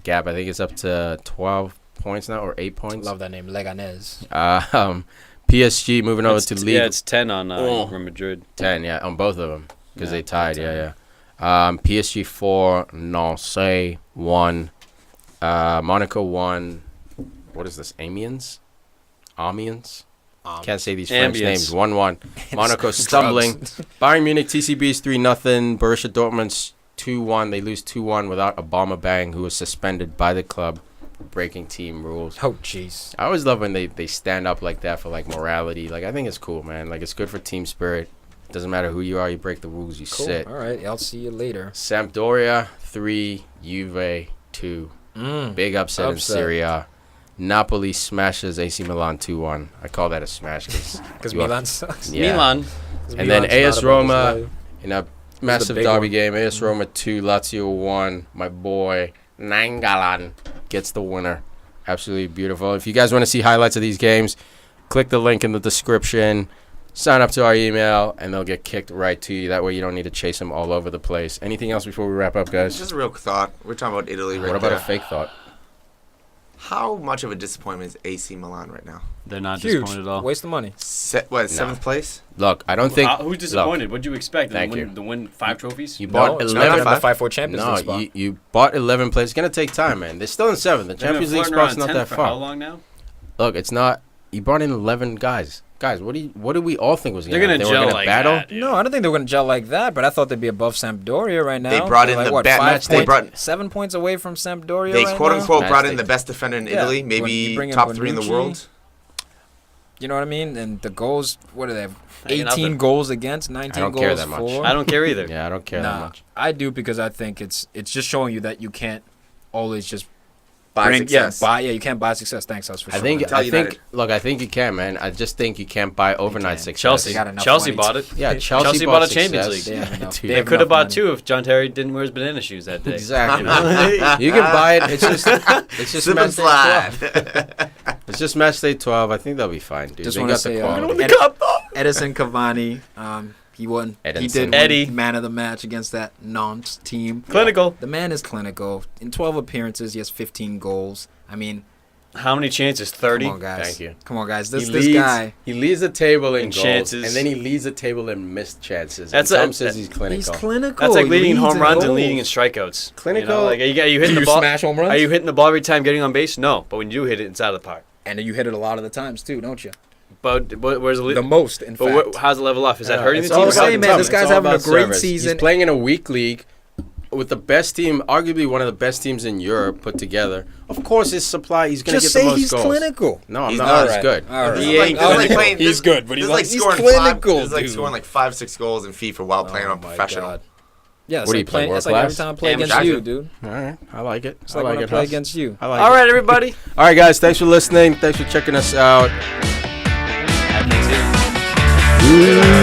gap. I think it's up to 12 points now or 8 points. Love that name, Leganés. PSG moving over to League. Yeah, it's 10 on Oh. Real Madrid. 10, yeah, on both of them because Yeah, they tied. 10. Yeah. PSG 4, Nancy 1, Monaco 1. What is this? Amiens. Can't say these French Ambience. names. 1-1. Monaco stumbling. Bayern Munich, TCB's 3-0. Borussia Dortmund's 2-1. They lose 2-1 without Aubameyang, who was suspended by the club for breaking team rules. Oh, jeez. I always love when they stand up like that for, like, morality. Like, I think it's cool, man. Like, it's good for team spirit. Doesn't matter who you are. You break the rules, you Cool. sit. All right. I'll see you later. Sampdoria, 3. Juve, 2. Big upset in Serie A. Napoli smashes AC Milan 2-1. I call that a smash because Milan sucks. Yeah. Milan. And then AS Roma in a massive derby game. AS Roma 2, Lazio 1. My boy Nangalan gets the winner. Absolutely beautiful. If you guys want to see highlights of these games, click the link in the description. Sign up to our email, and they'll get kicked right to you. That way you don't need to chase them all over the place. Anything else before we wrap up, guys? Just a real thought. We're talking about Italy right now. What about a fake thought? How much of a disappointment is AC Milan right now? They're not Huge. disappointed at all. Waste of money. Seventh place? Look, I don't think... Who's disappointed? What'd you expect? Thank To you. win 5 trophies? You bought it's 11... not the 5-4 Champions League spot. you bought 11 players. It's going to take time, man. They're still in 7th. The Champions League spot's not that for far. how long now? Look, it's not... You brought in 11 guys. Guys, what do we all think was going They're to happen? gonna They were gel gonna like battle? that. No, I don't think they were going to gel like that, but I thought they'd be above Sampdoria right now. They brought in They're the what, best 5 match. They brought 7 points away from Sampdoria They right quote now? unquote brought in Matchday. the best defender in Yeah. Italy, When maybe you bring in top 3 in the Bonucci, world. You know what I mean? And the goals, what do they have? Ain't 18 nothing. goals against, 19 I don't goals care that much. for. I don't care either. Yeah, I don't care that Nah, much. I do because I think it's just showing you that you can't always just Buy success. you can't buy success. Thanks, us for I showing think, that. look, I think you can, man. I just think you can't buy overnight can. success. Chelsea. They got enough Chelsea money bought to- it. Yeah, Chelsea bought a Champions success. They have enough. Dude, They They have could have enough bought money. 2 if John Terry didn't wear his banana shoes that day. Exactly. You know? You can buy it. It's just Slip and match day 12. slide. It's just match day 12. I think they'll be fine, dude. Just They wanna got the say, quality. Edison Cavani, he won. He Edinson. did Eddie. win man of the match against that Nantes team. Clinical. The man is clinical. In 12 appearances, he has 15 goals. I mean, How many chances? 30? come on, guys. Thank you. Come on, guys. He This guy. He leads the table in In goals, chances. and then he leads the table in missed chances. That's and Tom it. says he's clinical. He's clinical. That's like He leading in leads home runs and goals. leading in strikeouts. Clinical. You know, like, are you hitting Do the you ball? smash home runs? Are you hitting the ball every time getting on base? No. But when you do hit it, it's out of the park. And you hit it a lot of the times, too, don't you? But where's The most, in fact. how's the level off? Is that hurting It's the all team? I'm about saying, the man, team. this It's guy's all having a about great service. season. He's playing in a weak league with the best team, arguably one of the best teams in Europe put together. Of course, his supply, he's going to Just get the say most he's goals. clinical. No, I'm He's not. not. He's good. All right. This He is like, ain't this is like clinical. playing. He's good, but this he's is like he's scoring clinical, This is like dude. scoring like 5-6 goals in FIFA while playing on my professional. God. Yeah, it's What do like you play, playing- world it's like every class? time I play Amateur. against you, dude. All right. I like it. It's I like like when I it. play Huss. against you. I like All it. right, everybody. All right, guys. Thanks for listening. Thanks for checking us out. Have a nice day.